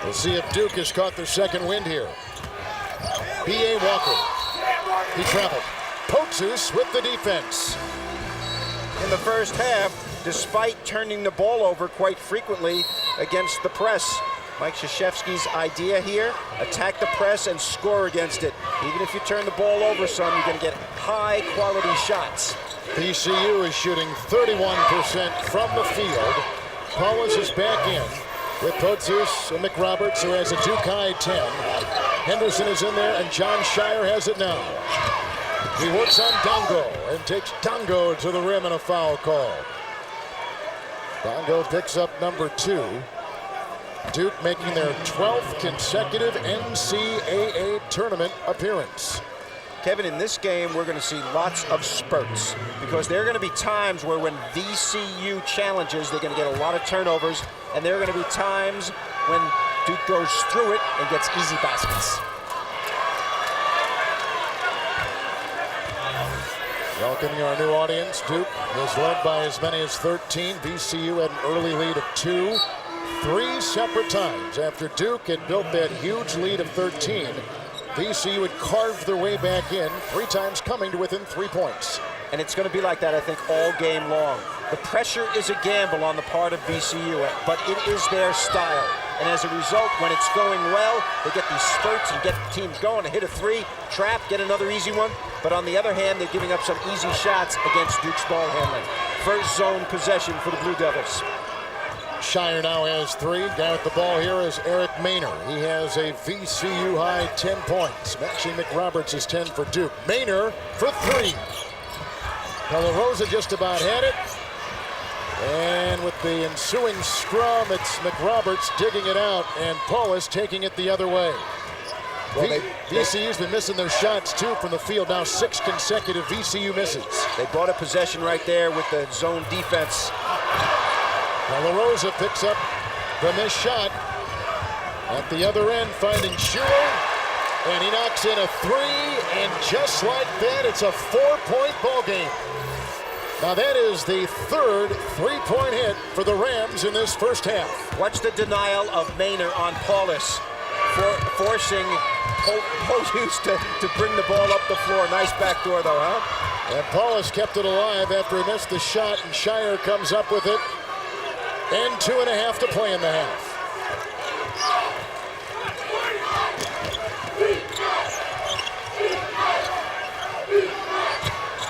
We'll see if Duke has caught their second wind here. B.A. Walker. He traveled. Poaches with the defense. In the first half, despite turning the ball over quite frequently against the press, Mike Krzyzewski's idea here, attack the press and score against it. Even if you turn the ball over some, you're going to get high-quality shots. VCU is shooting 31% from the field. Paulus is back in with Poaches and McRoberts, who has a Duke high 10. Henderson is in there, and John Shire has it now. He works on Dongo and takes Dongo to the rim and a foul call. Dongo picks up number 2. Duke making their 12th consecutive NCAA tournament appearance. Kevin, in this game, we're going to see lots of spurts because there are going to be times where when VCU challenges, they're going to get a lot of turnovers, and there are going to be times when Duke goes through it and gets easy baskets. Welcoming our new audience, Duke was led by as many as 13. VCU had an early lead of 2. 3 separate times after Duke had built that huge lead of 13, VCU had carved their way back in, 3 times coming to within 3 points. And it's going to be like that, I think, all game long. The pressure is a gamble on the part of VCU, but it is their style. And as a result, when it's going well, they get these spurts and get the teams going to hit a 3, trap, get another easy one. But on the other hand, they're giving up some easy shots against Duke's ball handling. First zone possession for the Blue Devils. Shire now has 3. Down at the ball here is Eric Maynor. He has a VCU high 10 points. Matching McRoberts' 10 for Duke. Maynor for 3. Pelarosa just about had it. And with the ensuing scrum, it's McRoberts digging it out, and Paulus taking it the other way. Well, VCU's been missing their shots, too, from the field. Now 6 consecutive VCU misses. They bought a possession right there with the zone defense. Pelarosa picks up the missed shot at the other end, finding Schuler, and he knocks in a 3, and just like that, it's a 4-point ball game. Now that is the 3rd 3-point hit for the Rams in this first half. Watch the denial of Maynor on Paulus, forcing Poaches to bring the ball up the floor. Nice backdoor though, huh? And Paulus kept it alive after he missed the shot, and Shire comes up with it. And 2.5 to play in the half.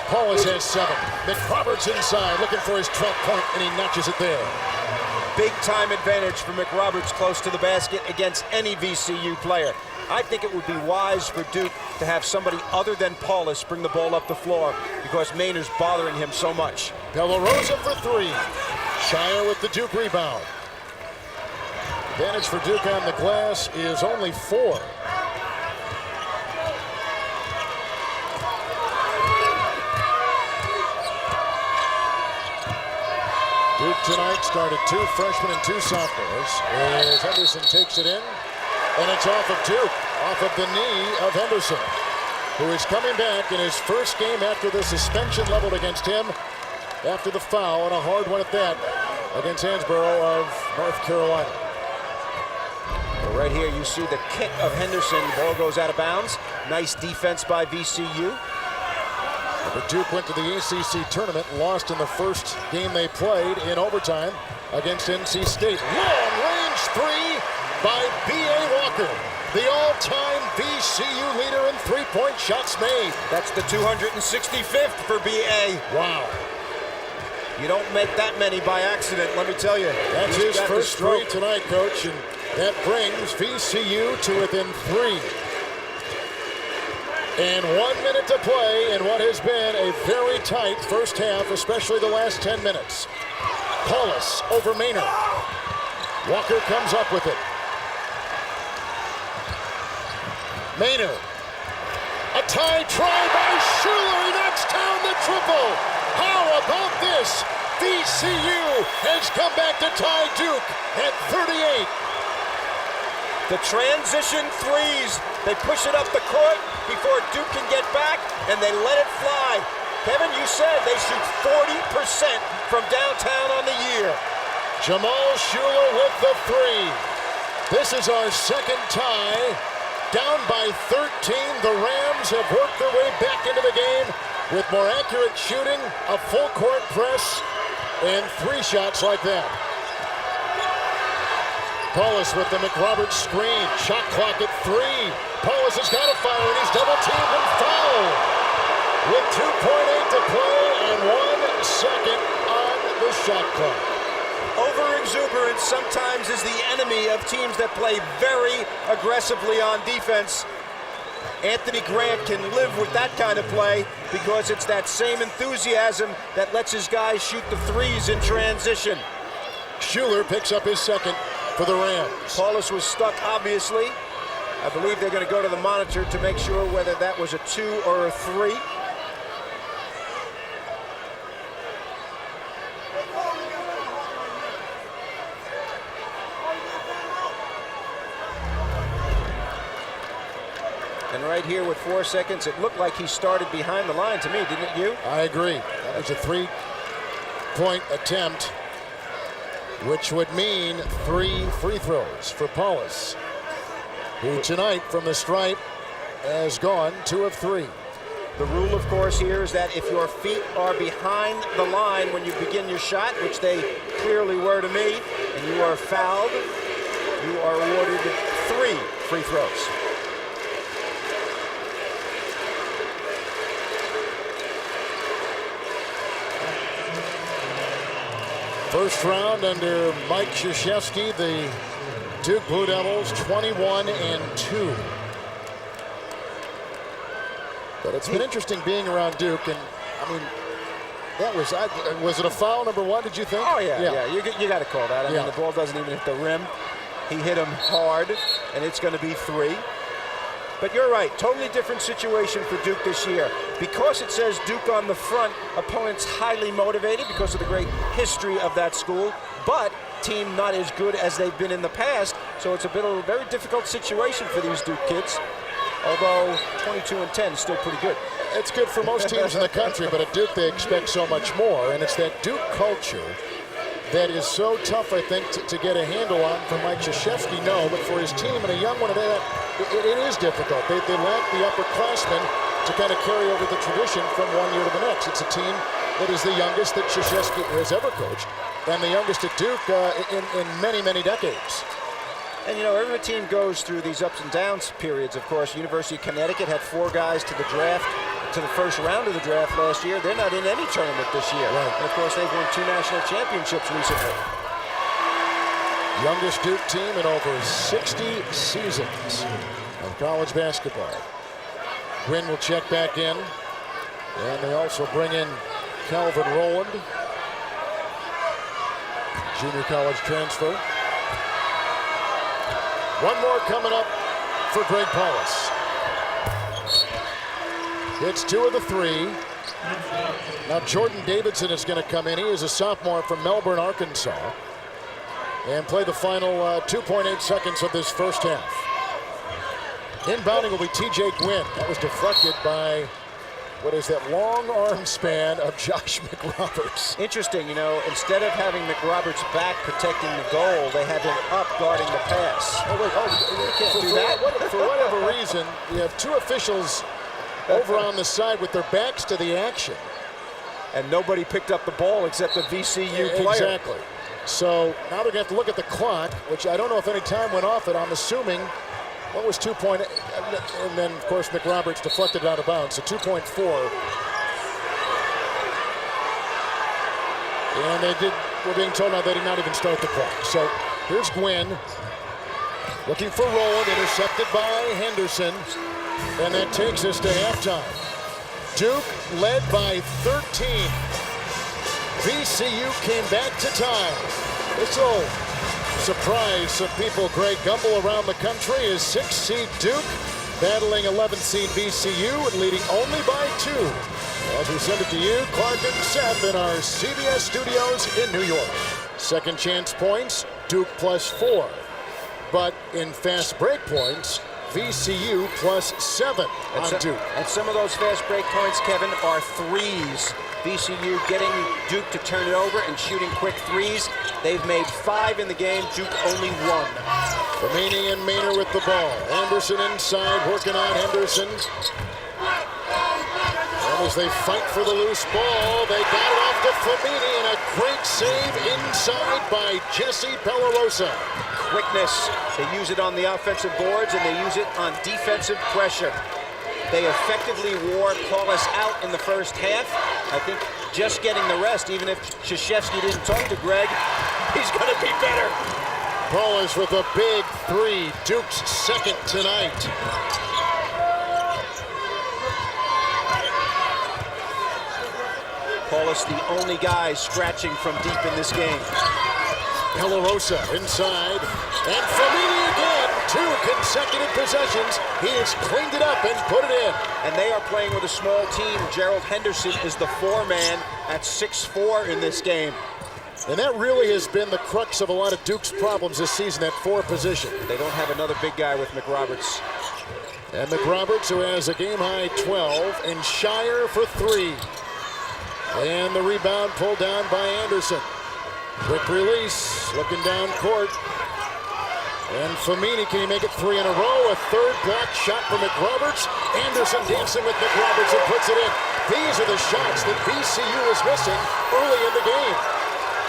Paulus has 7. McRoberts inside, looking for his 12th point, and he notches it there. Big time advantage for McRoberts close to the basket against any VCU player. I think it would be wise for Duke to have somebody other than Paulus bring the ball up the floor because Maynor's bothering him so much. Pelarosa for 3. Shire with the Duke rebound. Advantage for Duke on the glass is only 4. Duke tonight started 2 freshmen and 2 sophomores as Henderson takes it in, and it's off of Duke, off of the knee of Henderson. who is coming back in his first game after the suspension leveled against him after the foul, and a hard one at that, against Hansborough of North Carolina. Well, right here you see the kick of Henderson. The ball goes out of bounds. Nice defense by VCU. But Duke went to the ACC tournament, lost in the first game they played in overtime against NC State. Long-range three by B.A. Walker, the all-time VCU leader in three-point shots made. That's the 265th for B.A. Wow. You don't make that many by accident, let me tell you. That's his first three tonight, Coach, and that brings VCU to within 3. And 1 minute to play in what has been a very tight first half, especially the last 10 minutes. Paulus over Maynard. Walker comes up with it. Maynard. A tie try by Schuler. He knocks down the triple. How about this? VCU has come back to tie Duke at 38. The transition threes. They push it up the court before Duke can get back, and they let it fly. Kevin, you said they shoot 40% from downtown on the year. Jamal Schuler with the three. This is our second tie. Down by 13, the Rams have worked their way back into the game with more accurate shooting, a full court press, and 3 shots like that. Paulus with the McRoberts screen. Shot clock at 3. Paulus has got a fire, and he's double-teamed and fouled. With 2.8 to play and 1 second on the shot clock. Over-exuberance sometimes is the enemy of teams that play very aggressively on defense. Anthony Grant can live with that kind of play because it's that same enthusiasm that lets his guys shoot the threes in transition. Schuler picks up his second for the Rams. Paulus was stuck, obviously. I believe they're going to go to the monitor to make sure whether that was a 2 or a 3. And right here with 4 seconds, it looked like he started behind the line to me, didn't it you? I agree. That was a 3-point attempt, which would mean 3 free throws for Paulus, who tonight from the stripe has gone 2 of 3. The rule, of course, here is that if your feet are behind the line when you begin your shot, which they clearly were to me, and you are fouled, you are awarded 3 free throws. First round under Mike Krzyzewski, the Duke Blue Devils 21-2. But it's been interesting being around Duke, and I mean, that was it a foul, number 1, did you think? Oh, yeah. You got to call that. I mean, the ball doesn't even hit the rim. He hit him hard, and it's going to be 3. But you're right, totally different situation for Duke this year. Because it says Duke on the front, opponents highly motivated because of the great history of that school, but team not as good as they've been in the past, so it's a bit of a very difficult situation for these Duke kids. Although 22-10 is still pretty good. It's good for most teams in the country, but at Duke they expect so much more, and it's that Duke culture that is so tough, I think, to get a handle on for Mike Krzyzewski, no, but for his team and a young one of that, it is difficult. They lack the upperclassmen to kind of carry over the tradition from one year to the next. It's a team that is the youngest that Krzyzewski has ever coached, and the youngest at Duke in many, many decades. And, you know, every team goes through these ups and downs periods, of course. University of Connecticut had 4 guys to the draft, to the first round of the draft last year. They're not in any tournament this year. Right. And, of course, they've won 2 national championships recently. Youngest Duke team in over 60 seasons of college basketball. Gwynn will check back in. And they also bring in Calvin Rowland, junior college transfer. One more coming up for Greg Paulus. It's 2 of the 3. Now Jordan Davidson is going to come in. He is a sophomore from Melbourne, Arkansas, and play the final 2.8 seconds of this first half. Inbounding will be T.J. Gwynn. That was deflected by, what is that, long arm span of Josh McRoberts. Interesting, you know, instead of having McRoberts back protecting the goal, they have him up guarding the pass. Oh, wait, you can't do that. For whatever reason, you have two officials over on the side with their backs to the action. And nobody picked up the ball except the VCU player. Exactly. So now they're going to have to look at the clock, which I don't know if any time went off it. I'm assuming, what was 2.8? And then, of course, McRoberts deflected it out of bounds, so 2.4. And we're being told now they did not even start the clock. So here's Gwynn looking for Rowland, intercepted by Henderson. And that takes us to halftime. Duke led by 13. VCU came back to tie. This will surprise some people. Greg Gumbel around the country is 6th seed Duke battling 11th seed VCU and leading only by 2. As we send it to you, Clark and Seth in our CBS studios in New York. Second chance points, Duke +4. But in fast break points, VCU +7 on Duke. And some of those fast break points, Kevin, are threes. VCU getting Duke to turn it over and shooting quick threes. They've made 5 in the game, Duke only 1. Famini and Maynor with the ball. Anderson inside, working on Henderson. And as they fight for the loose ball, they got it off to Famini, and a great save inside by Jesse Pellarosa. Quickness. They use it on the offensive boards, and they use it on defensive pressure. They effectively wore Paulus out in the first half. I think just getting the rest, even if Krzyzewski didn't talk to Greg, he's going to be better. Paulus with a big 3, Duke's second tonight. Paulus, the only guy scratching from deep in this game. Pellarosa inside, and Famini again. 2 consecutive possessions. He has cleaned it up and put it in. And they are playing with a small team. Gerald Henderson is the 4-man at 6'4" in this game. And that really has been the crux of a lot of Duke's problems this season, that 4 position. They don't have another big guy with McRoberts. And McRoberts, who has a game-high 12, and Shire for 3. And the rebound pulled down by Anderson. Quick release, looking down court. And Famini, can he make it 3 in a row? A third block shot for McRoberts. Anderson dancing with McRoberts and puts it in. These are the shots that VCU was missing early in the game.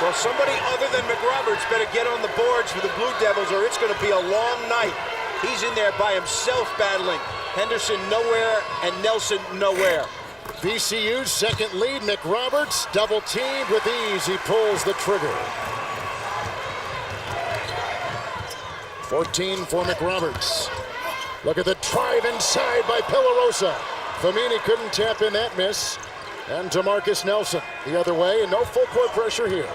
Well, somebody other than McRoberts better get on the boards for the Blue Devils, or it's going to be a long night. He's in there by himself battling. Henderson nowhere and Nelson nowhere. VCU's second lead, McRoberts double teamed with ease. He pulls the trigger. 14 for McRoberts. Look at the drive inside by Pellarosa. Famini couldn't tap in that miss. And to Marcus Nelson the other way, and no full court pressure here.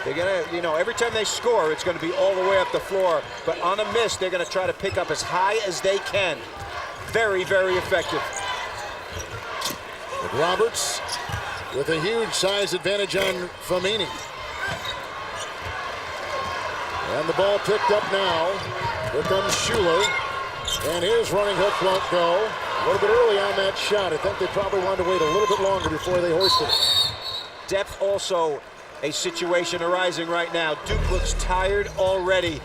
They're gonna, you know, every time they score, it's gonna be all the way up the floor. But on a miss, they're gonna try to pick up as high as they can. Very, very effective. McRoberts with a huge size advantage on Famini. And the ball picked up now. Here comes Schuler. And his running hook won't go. A little bit early on that shot. I think they probably wanted to wait a little bit longer before they hoisted it. Depth also a situation arising right now. Duke looks tired already.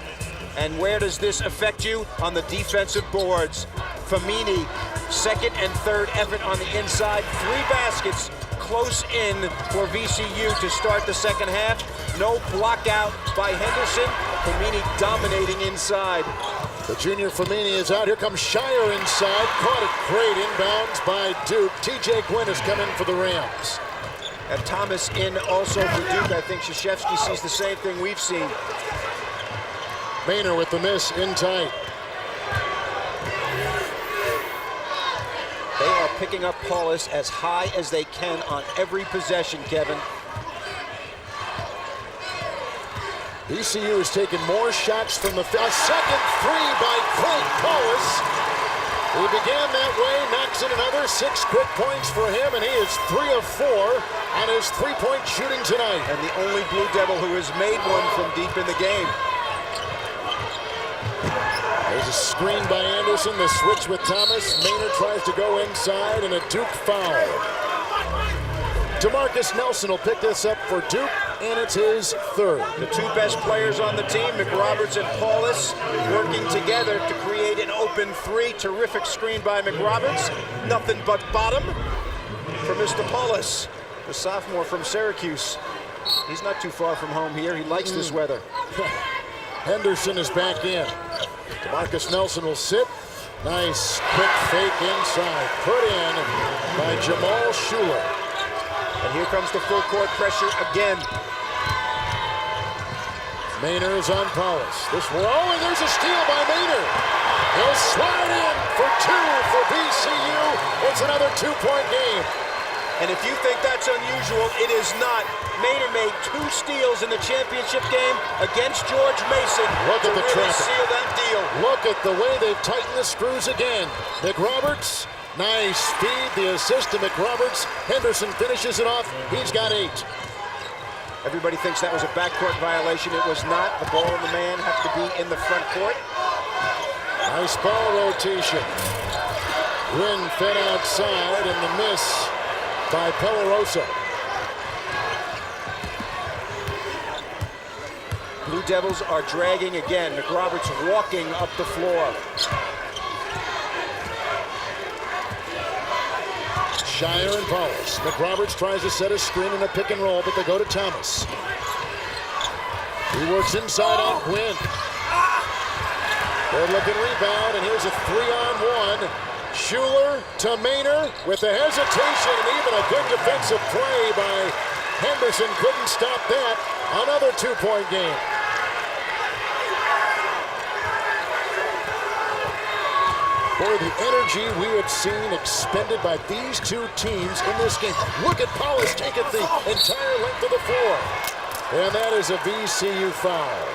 And where does this affect you? On the defensive boards. Famini, second and third effort on the inside. 3 baskets close in for VCU to start the second half. No block out by Henderson. Famini dominating inside. The junior Famini is out. Here comes Shire inside. Caught it great inbounds by Duke. T.J. Gwynn has come in for the Rams. And Thomas in also for Duke. I think Krzyzewski sees the same thing we've seen. Maynor with the miss in tight. They are picking up Paulus as high as they can on every possession, Kevin. VCU has taken more shots from the field. A second 3 by Craig Paulus. He began that way, knocks in another 6 quick points for him, and he is 3 of 4 on his 3-point shooting tonight. And the only Blue Devil who has made one from deep in the game. There's a screen by Anderson, the switch with Thomas. Maynard tries to go inside, and a Duke foul. DeMarcus Nelson will pick this up for Duke, and it's his third. The two best players on the team, McRoberts and Paulus, working together to create an open three. Terrific screen by McRoberts. Nothing but bottom for Mr. Paulus, the sophomore from Syracuse. He's not too far from home here. He likes this weather. Henderson is back in. DeMarcus Nelson will sit. Nice quick fake inside. Put in by Jamal Schuler. And here comes the full court pressure again. Maynard is on Paulus. This will, oh, and there's a steal by Maynard. He'll slide in for two for VCU. It's another 2-point game. And if you think that's unusual, it is not. Maynard made 2 steals in the championship game against George Mason. Look at the really traffic. seal that deal. Look at the way they've tightened the screws again. McRoberts, nice feed. The assist to McRoberts. Henderson finishes it off. He's got 8. Everybody thinks that was a backcourt violation. It was not. The ball and the man have to be in the front court. Nice ball rotation. Wynn fed outside, and the miss by Pelarosa. Blue Devils are dragging again. McRoberts walking up the floor. Shire and Paulus. McRoberts tries to set a screen and a pick and roll, but they go to Thomas. He works inside on Quinn. Good looking rebound, and here's a 3-on-1. Schuler to Maynard with the hesitation and even a good defensive play by Henderson. Couldn't stop that. Another 2-point game. Boy, the energy we have seen expended by these two teams in this game. Look at Paulus take it the entire length of the floor. And that is a VCU foul.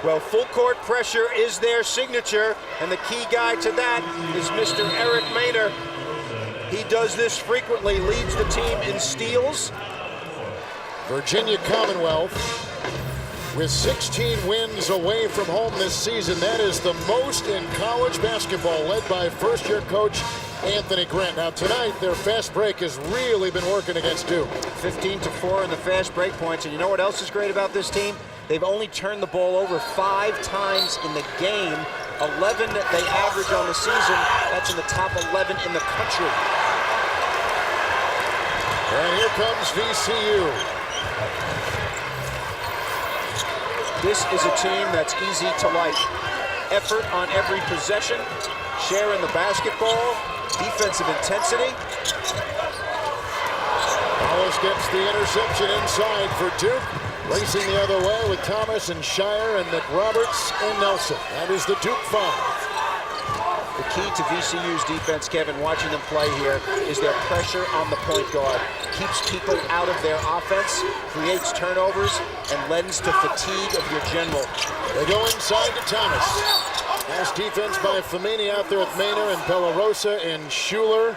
Well, full court pressure is their signature, and the key guy to that is Mr. Eric Maynard. He does this frequently, leads the team in steals. Virginia Commonwealth with 16 wins away from home this season. That is the most in college basketball, led by first-year coach Anthony Grant. Now tonight, their fast break has really been working against Duke. 15-4 in the fast break points, and you know what else is great about this team? They've only turned the ball over 5 times in the game. 11 that they average on the season. That's in the top 11 in the country. And here comes VCU. This is a team that's easy to like. Effort on every possession, sharing the basketball, defensive intensity. Paulus gets the interception inside for Duke. Racing the other way with Thomas and Shire and McRoberts and Nelson. That is the Duke 5. The key to VCU's defense, Kevin, watching them play here, is their pressure on the point guard. Keeps people out of their offense, creates turnovers, and lends to fatigue of your general. They go inside to Thomas. Nice defense by Femini out there with Maynard and Pelarosa and Schuler.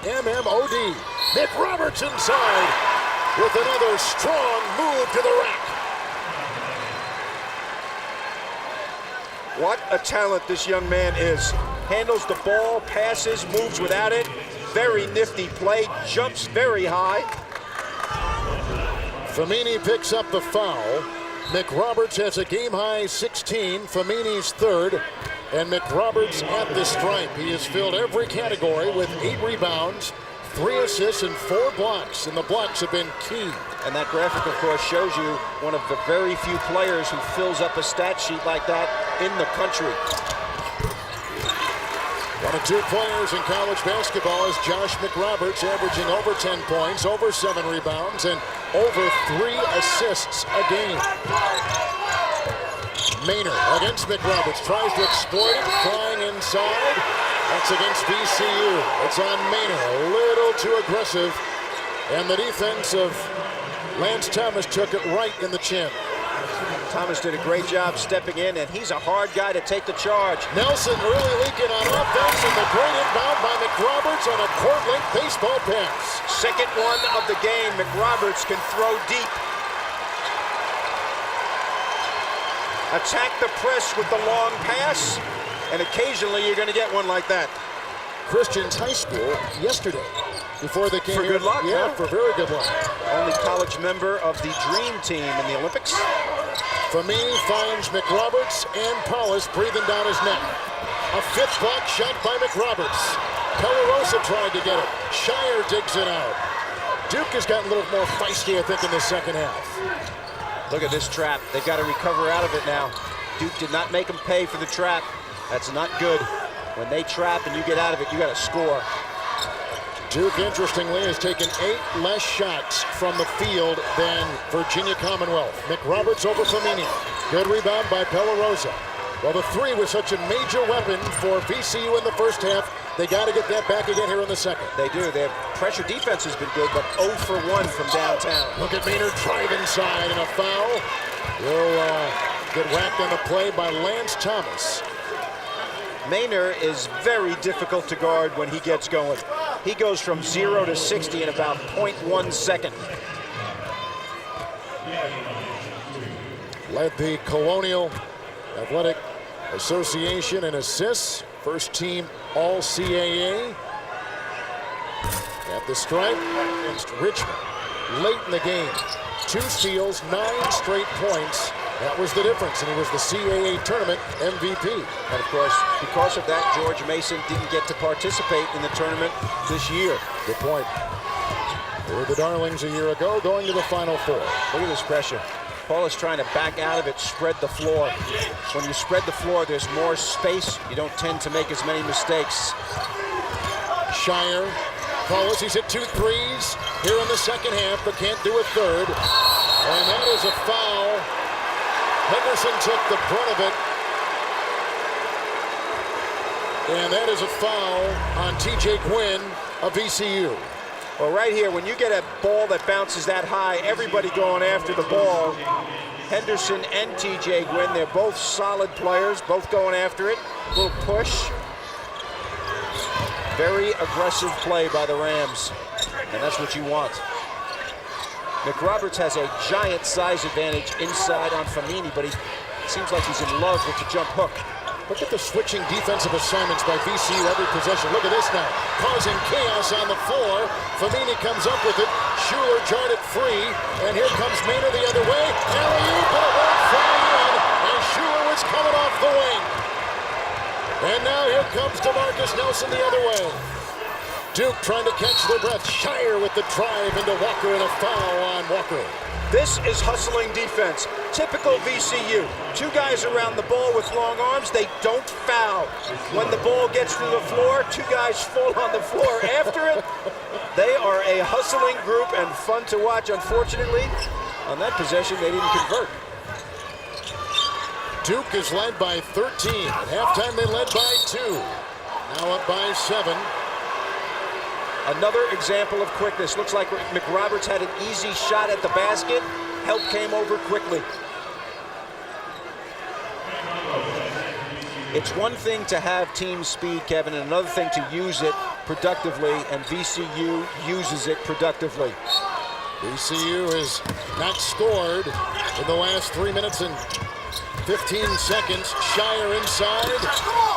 MMOD. McRoberts inside with another strong move to the rack. What a talent this young man is. Handles the ball, passes, moves without it. Very nifty play, jumps very high. Femini picks up the foul. McRoberts has a game-high 16, Femini's third, and McRoberts at the stripe. He has filled every category with 8 rebounds, 3 assists, and 4 blocks, and the blocks have been key. And that graphic, of course, shows you one of the very few players who fills up a stat sheet like that in the country. One of 2 players in college basketball is Josh McRoberts, averaging over 10 points, over 7 rebounds, and over 3 assists a game. Maynard against McRoberts, tries to exploit it, flying inside. That's against VCU. It's on Maynard, a little too aggressive, and the defense of Lance Thomas took it right in the chin. Thomas did a great job stepping in, and he's a hard guy to take the charge. Nelson really leaking on offense, and the great inbound by McRoberts on a court-length baseball pass. Second one of the game. McRoberts can throw deep. Attack the press with the long pass, and occasionally you're going to get one like that. Christians High School yesterday before they came For here. good luck, Yeah, huh? for very good luck. Only college member of the Dream Team in the Olympics. Famini finds McRoberts and Paulus breathing down his neck. A fifth block shot by McRoberts. Pelarosa tried to get it. Shire digs it out. Duke has gotten a little more feisty, I think, in the second half. Look at this trap. They've got to recover out of it now. Duke did not make them pay for the trap. That's not good. When they trap and you get out of it, you got to score. Duke, interestingly, has taken 8 less shots from the field than Virginia Commonwealth. McRoberts over Famini. Good rebound by Pelarosa. Well, the three was such a major weapon for VCU in the first half. They got to get that back again here in the second. They do. Their pressure defense has been good, but 0 for 1 from downtown. Look at Maynard drive inside and a foul. Will get whacked on the play by Lance Thomas. Maynard is very difficult to guard when he gets going. He goes from 0 to 60 in about 0.1 second. Led the Colonial Athletic Association in assists. First team All-CAA. At the stripe against Richmond. Late in the game. 2 steals, 9 straight points. That was the difference, and he was the CAA tournament MVP. And of course, because of that, George Mason didn't get to participate in the tournament this year. Good point. They were the Darlings a year ago, going to the Final Four. Look at this pressure. Paul is trying to back out of it, spread the floor. When you spread the floor, there's more space. You don't tend to make as many mistakes. Shire, Paulus, he's hit 2 threes here in the second half, but can't do a third. And that is a foul. Henderson took the brunt of it. And that is a foul on TJ Gwynn of VCU. Well, right here, when you get a ball that bounces that high, everybody going after the ball. Henderson and TJ Gwynn, they're both solid players, both going after it. A little push. Very aggressive play by the Rams, and that's what you want. McRoberts has a giant size advantage inside on Famini, but he seems like he's in love with the jump hook. Look at the switching defensive assignments by VCU every possession. Look at this now, causing chaos on the floor. Famini comes up with it. Schuler jarred it free, and here comes Maynard the other way. Alley-oop, but it won't fly in, and Schuler was coming off the wing. And now here comes DeMarcus Nelson the other way. Duke trying to catch their breath. Shire with the drive into Walker and a foul on Walker. This is hustling defense. Typical VCU. 2 guys around the ball with long arms. They don't foul. When the ball gets to the floor, 2 guys fall on the floor after it. They are a hustling group and fun to watch. Unfortunately, on that possession, they didn't convert. Duke is led by 13. At halftime, they led by 2. Now up by 7. Another example of quickness. Looks like McRoberts had an easy shot at the basket. Help came over quickly. It's one thing to have team speed, Kevin, and another thing to use it productively, and VCU uses it productively. VCU has not scored in the last 3 minutes and 15 seconds. Shire inside.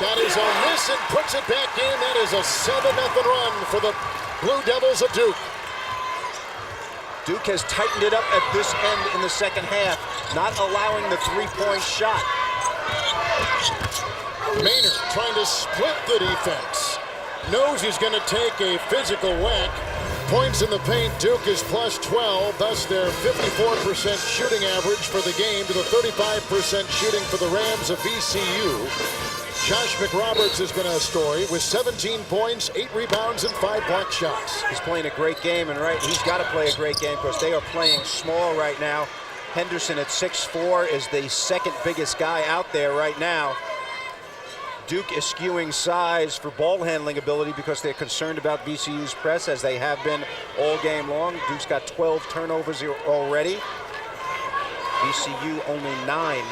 Got his own miss and puts it back in. That is a 7-0 run for the Blue Devils of Duke. Duke has tightened it up at this end in the second half, not allowing the 3-point shot. Maynard trying to split the defense. Knows he's going to take a physical whack. Points in the paint, Duke is plus 12, thus their 54% shooting average for the game to the 35% shooting for the Rams of VCU. Josh McRoberts has been a story with 17 points, 8 rebounds, and 5 block shots. He's playing a great game, and he's got to play a great game because they are playing small right now. Henderson at 6'4" is the second biggest guy out there right now. Duke is skewing size for ball handling ability because they're concerned about VCU's press, as they have been all game long. Duke's got 12 turnovers already. VCU only 9.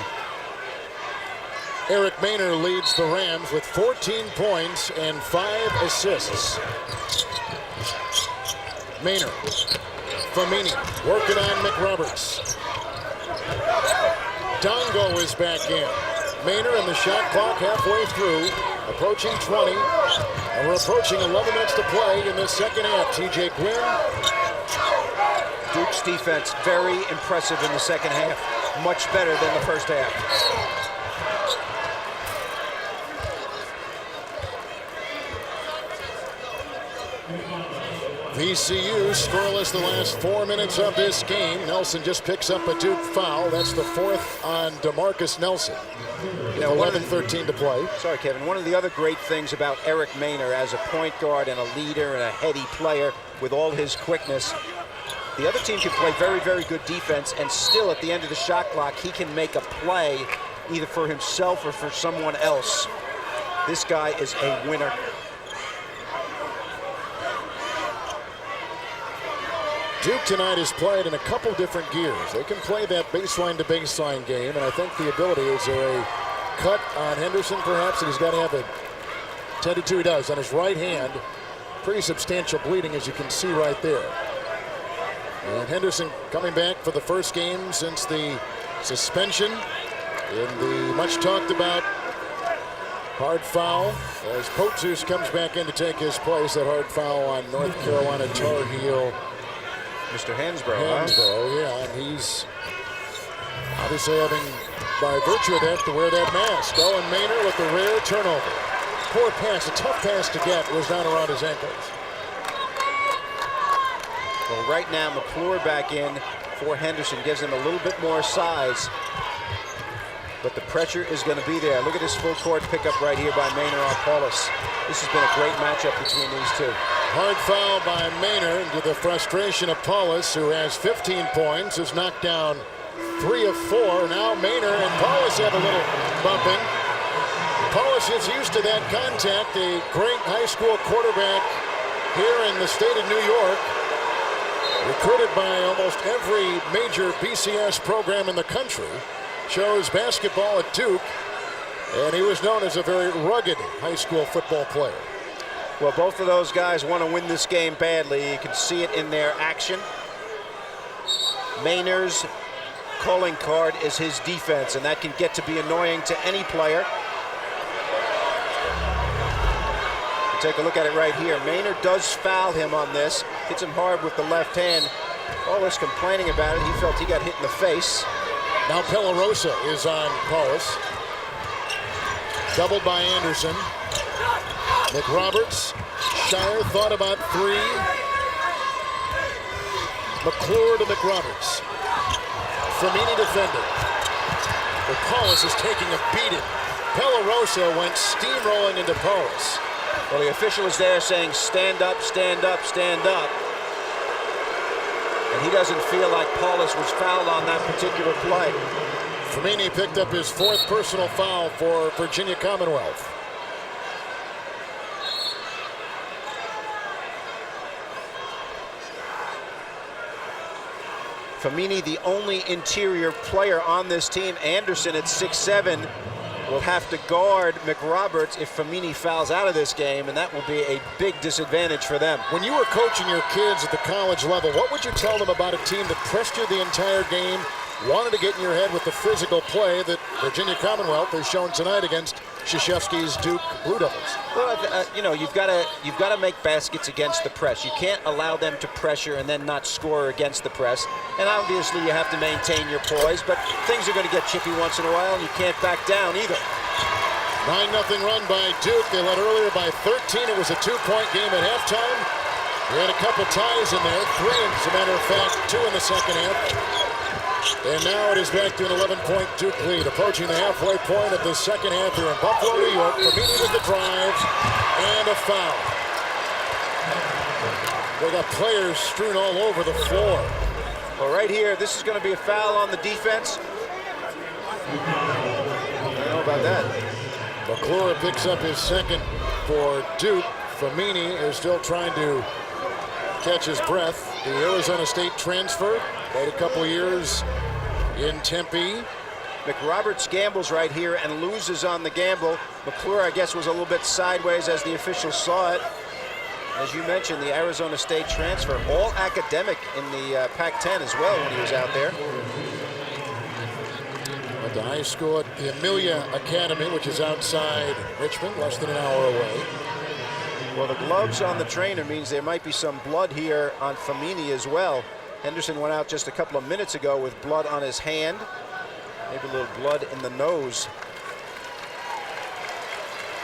Eric Maynard leads the Rams with 14 points and 5 assists. Maynard, Famini, working on McRoberts. Dongo is back in. Maynard and the shot clock halfway through, approaching 20. And we're approaching 11 minutes to play in the second half. TJ Gwynn. Duke's defense very impressive in the second half. Much better than the first half. VCU scoreless the last 4 minutes of this game. Nelson just picks up a Duke foul. That's the fourth on DeMarcus Nelson. 11-13 to play. Sorry, Kevin. One of the other great things about Eric Maynard as a point guard and a leader and a heady player with all his quickness, the other team can play very, very good defense, and still at the end of the shot clock, he can make a play either for himself or for someone else. This guy is a winner. Duke tonight is played in a couple different gears. They can play that baseline to baseline game, and I think the ability is a cut on Henderson perhaps, and he's got to have a 10-2. He does on his right hand. Pretty substantial bleeding, as you can see right there. And Henderson coming back for the first game since the suspension in the much talked about hard foul as Potsus comes back in to take his place. That hard foul on North Carolina Tar Heel Mr. Hansbrough. Hansbrough, yeah, and he's obviously having, by virtue of that, to wear that mask. Owen Maynard with the rare turnover. Poor pass, a tough pass to get, was down around his ankles. Well, right now, McClure back in for Henderson gives him a little bit more size, but the pressure is going to be there. Look at this full court pickup right here by Maynard on Paulus. This has been a great matchup between these two. Hard foul by Maynard to the frustration of Paulus, who has 15 points, has knocked down 3 of 4. Now Maynard and Paulus have a little bumping. Paulus is used to that contact, a great high school quarterback here in the state of New York, recruited by almost every major BCS program in the country, chose basketball at Duke, and he was known as a very rugged high school football player. Well, both of those guys want to win this game badly. You can see it in their action. Maynard's calling card is his defense, and that can get to be annoying to any player. Take a look at it right here. Maynard does foul him on this. Hits him hard with the left hand. Paulus complaining about it. He felt he got hit in the face. Now Pellarosa is on Paulus. Doubled by Anderson. McRoberts. Shire thought about 3. McClure to McRoberts. Flamini defending. But Paulus is taking a beating. Pellarosa went steamrolling into Paulus. Well, the official is there saying, stand up, stand up, stand up. And he doesn't feel like Paulus was fouled on that particular play. Flamini picked up his 4th personal foul for Virginia Commonwealth. Flamini, the only interior player on this team. Anderson at 6'7", will have to guard McRoberts if Flamini fouls out of this game, and that will be a big disadvantage for them. When you were coaching your kids at the college level, what would you tell them about a team that pressed you the entire game, wanted to get in your head with the physical play that Virginia Commonwealth has shown tonight against Krzyzewski's Duke Blue Devils? Well, you know, you've got to make baskets against the press. You can't allow them to pressure and then not score against the press. And obviously, you have to maintain your poise. But things are going to get chippy once in a while, and you can't back down either. 9-0 run by Duke. They led earlier by 13. It was a 2-point game at halftime. We had a couple ties in there, 3 as a matter of fact, 2 in the second half. And now it is back to an 11-point Duke lead, approaching the halfway point of the second half here in Buffalo, New York. Flamini with the drive and a foul. They got players strewn all over the floor. Well, right here, this is going to be a foul on the defense. I don't know about that. McClure picks up his 2nd for Duke. Flamini is still trying to catch his breath. The Arizona State transfer, played a couple years in Tempe. McRoberts gambles right here and loses on the gamble. McClure, I guess, was a little bit sideways as the officials saw it. As you mentioned, the Arizona State transfer, all academic in the Pac-10 as well when he was out there. Went to high school at the Amelia Academy, which is outside Richmond, less than an hour away. Well, the gloves on the trainer means there might be some blood here on Famini as well. Henderson went out just a couple of minutes ago with blood on his hand. Maybe a little blood in the nose.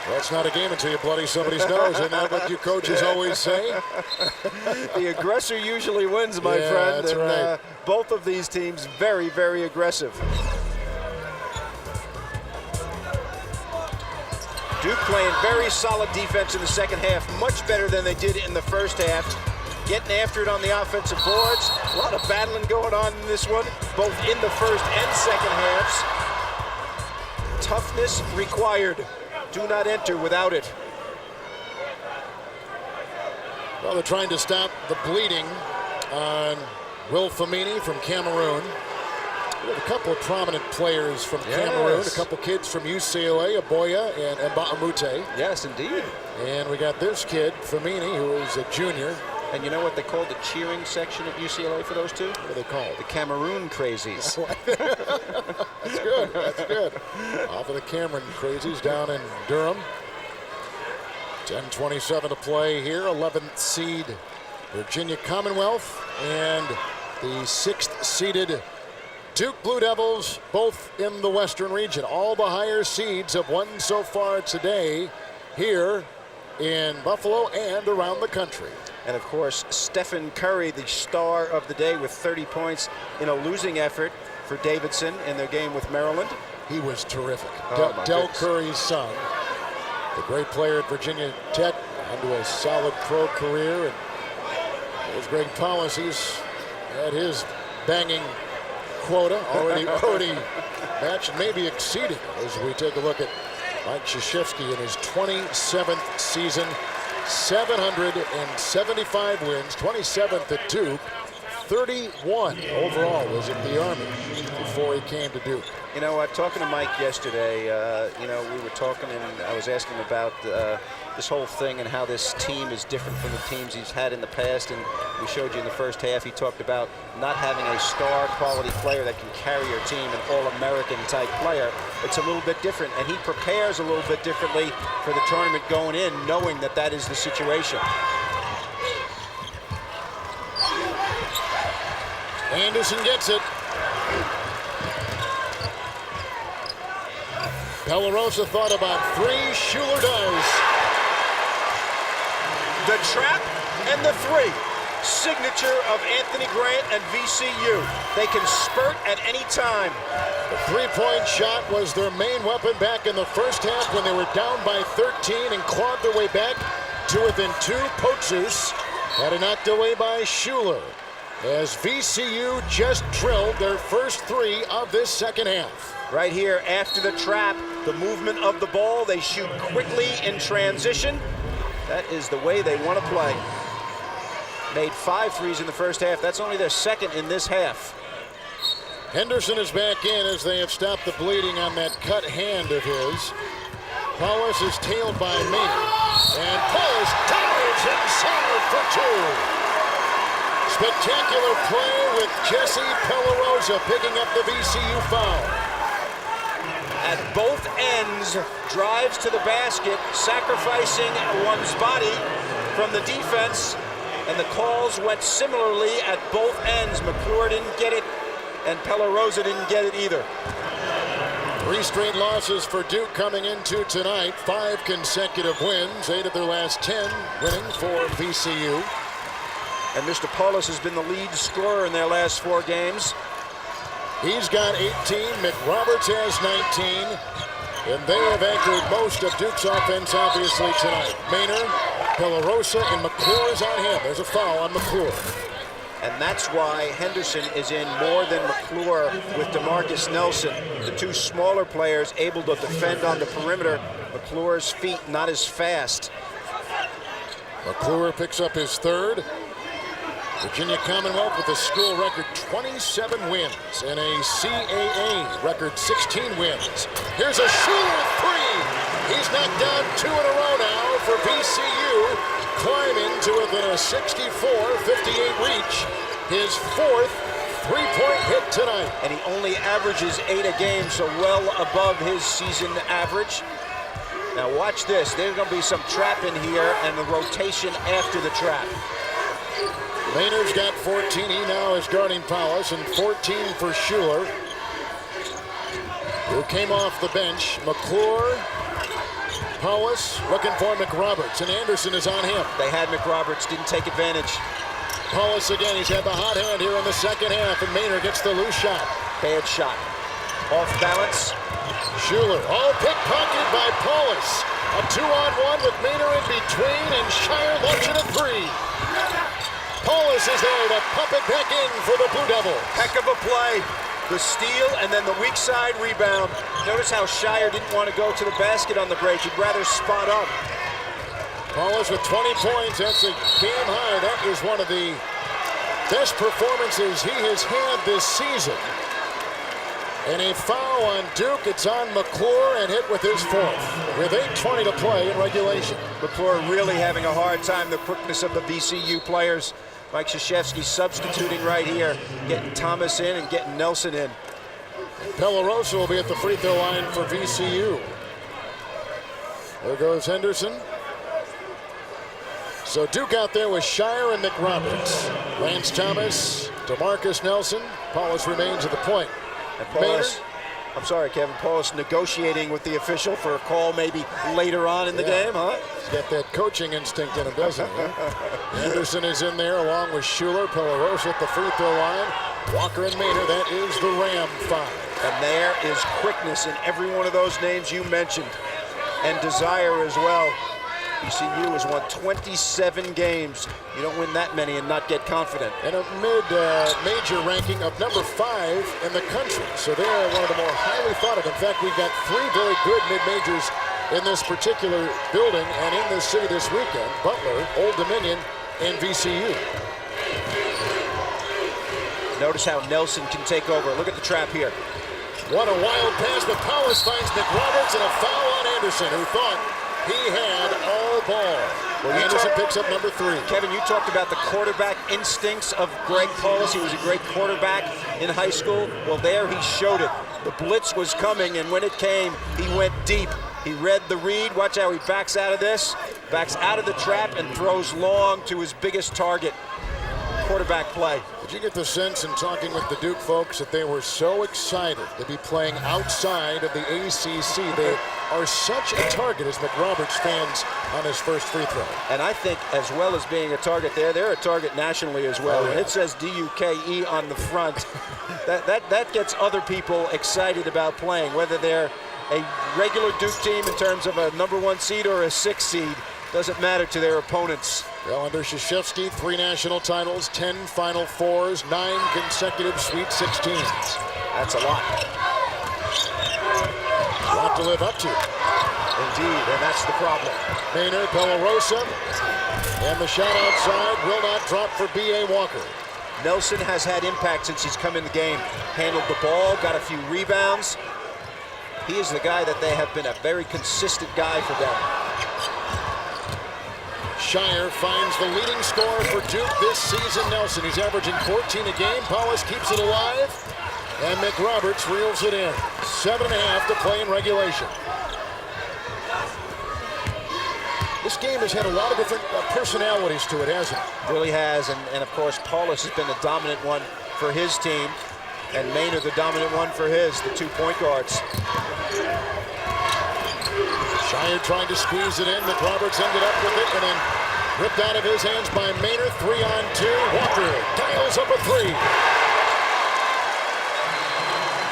Well, it's not a game until you bloody somebody's nose. Isn't that what you coaches always say? The aggressor usually wins, my friend. That's right. Both of these teams very, very aggressive. Duke playing very solid defense in the second half, much better than they did in the first half. Getting after it on the offensive boards. A lot of battling going on in this one, both in the first and second halves. Toughness required. Do not enter without it. Well, they're trying to stop the bleeding on Will Famini from Cameroon. We have a couple of prominent players from Cameroon, a couple kids from UCLA, Aboya and Mbaamute. Yes, indeed. And we got this kid, Famini, who is a junior. And you know what they call the cheering section at UCLA for those two? What do they call it? The Cameroon Crazies. That's good. That's good. Off of the Cameron Crazies down in Durham. 10:27 to play here. 11th seed Virginia Commonwealth and the 6th seeded Duke Blue Devils, both in the Western region. All the higher seeds have won so far today here in Buffalo and around the country. And of course, Stephen Curry, the star of the day with 30 points in a losing effort for Davidson in their game with Maryland. He was terrific. Oh, Del Curry's son, the great player at Virginia Tech, onto a solid pro career. And there's Greg Paulus. He's had his banging quota already matched, maybe exceeded, as we take a look at Mike Krzyzewski in his 27th season. 775 wins, 27th at Duke, 31 overall was at the Army before he came to Duke. You know what, talking to Mike yesterday, we were talking and I was asking about this whole thing and how this team is different from the teams he's had in the past. And we showed you in the first half, he talked about not having a star quality player that can carry your team, an all-American type player. It's a little bit different, and he prepares a little bit differently for the tournament going in, knowing that that is the situation. Anderson gets it. Pelarosa thought about three. Schuler does. The trap and the three. Signature of Anthony Grant and VCU. They can spurt at any time. The three-point shot was their main weapon back in the first half when they were down by 13 and clawed their way back to within 2. Poaches had it knocked away by Schuler as VCU just drilled their first 3 of this second half. Right here after the trap, the movement of the ball, they shoot quickly in transition. That is the way they want to play. Made 5 threes in the first half. That's only their second in this half. Henderson is back in as they have stopped the bleeding on that cut hand of his. Paulus is tailed by me. And Paulus dives inside for 2. Spectacular play with Jesse Pelarosa picking up the VCU foul. At both ends, drives to the basket, sacrificing one's body from the defense. And the calls went similarly at both ends. McClure didn't get it, and Pelarosa didn't get it either. 3 straight losses for Duke coming into tonight. 5 consecutive wins, 8 of their last 10 winning for VCU. And Mr. Paulus has been the lead scorer in their last 4 games. He's got 18, McRoberts has 19, and they have anchored most of Duke's offense, obviously, tonight. Maynard, Pelarosa, and McClure is on him. There's a foul on McClure. And that's why Henderson is in more than McClure with DeMarcus Nelson. The 2 smaller players able to defend on the perimeter. McClure's feet not as fast. McClure picks up his 3rd. Virginia Commonwealth with a school record 27 wins and a CAA record 16 wins. Here's a Schuler 3. He's knocked down 2 in a row now for VCU, climbing to within a 64-58 reach. His 4th three-point hit tonight. And he only averages 8 a game, so well above his season average. Now watch this. There's going to be some trap in here and the rotation after the trap. Maynard's got 14. He now is guarding Powers, and 14 for Schuler, who came off the bench. McClure, Powers looking for McRoberts, and Anderson is on him. They had McRoberts, didn't take advantage. Powers again, he's had the hot hand here in the second half, and Maynard gets the loose shot. Bad shot. Off balance. Schuler, all pickpocketed by Paulus. A 2-on-1 with Maynard in between, and Shire launching a three. Paulus is there to pump it back in for the Blue Devils. Heck of a play. The steal and then the weak side rebound. Notice how Shire didn't want to go to the basket on the break. He'd rather spot up. Paulus with 20 points. That's a game high. That is one of the best performances he has had this season. And a foul on Duke. It's on McClure and hit with his fourth. With 8:20 to play in regulation. McClure really having a hard time. The quickness of the VCU players. Mike Krzyzewski substituting right here, getting Thomas in and getting Nelson in. Pellerosa will be at the free throw line for VCU. There goes Henderson. So Duke out there with Shire and McRoberts. Lance Thomas, DeMarcus Nelson. Paulus remains at the point. And Paulus, I'm sorry, Kevin, Paulus negotiating with the official for a call maybe later on in the game, huh? He's got that coaching instinct in him, doesn't he? Anderson is in there along with Schuler. Pellerosa at the free throw line. Walker and Maynard, that is the Ram five. And there is quickness in every one of those names you mentioned. And desire as well. VCU has won 27 games. You don't win that many and not get confident. And a mid-major ranking of number 5 in the country. So they're one of the more highly thought of. In fact, we've got 3 very good mid-majors in this particular building and in this city this weekend. Butler, Old Dominion, and VCU. Notice how Nelson can take over. Look at the trap here. What a wild pass, but Powers finds McRoberts and a foul on Anderson, who thought he had all ball. Well, Anderson picks up number 3. Kevin, you talked about the quarterback instincts of Greg Paulus. He was a great quarterback in high school. Well, there he showed it. The blitz was coming, and when it came, he went deep. He read the read. Watch how he backs out of this, backs out of the trap, and throws long to his biggest target. Quarterback play. Did you get the sense in talking with the Duke folks that they were so excited to be playing outside of the ACC? They are such a target as McRoberts fans on his first free throw. And I think as well as being a target there, they're a target nationally as well. Oh, yeah. And it says DUKE on the front. that gets other people excited about playing, whether they're a regular Duke team in terms of a number 1 seed or a 6 seed. Doesn't matter to their opponents. Well, under Krzyzewski, 3 national titles, 10 Final Fours, 9 consecutive Sweet 16s. That's a lot. A lot to live up to. Indeed, and that's the problem. Maynard, Pellerosa, and the shot outside will not drop for B.A. Walker. Nelson has had impact since he's come in the game. Handled the ball, got a few rebounds. He is the guy that they have been a very consistent guy for them. Shire finds the leading scorer for Duke this season, Nelson. He's averaging 14 a game. Paulus keeps it alive, and McRoberts reels it in. 7.5 to play in regulation. This game has had a lot of different personalities to it, hasn't it? Really has, and of course, Paulus has been the dominant one for his team, and Maynard the dominant one for his, the 2 point guards. Shire trying to squeeze it in. McRoberts ended up with it and then ripped out of his hands by Maynard. 3-on-2. Walker dials up a 3.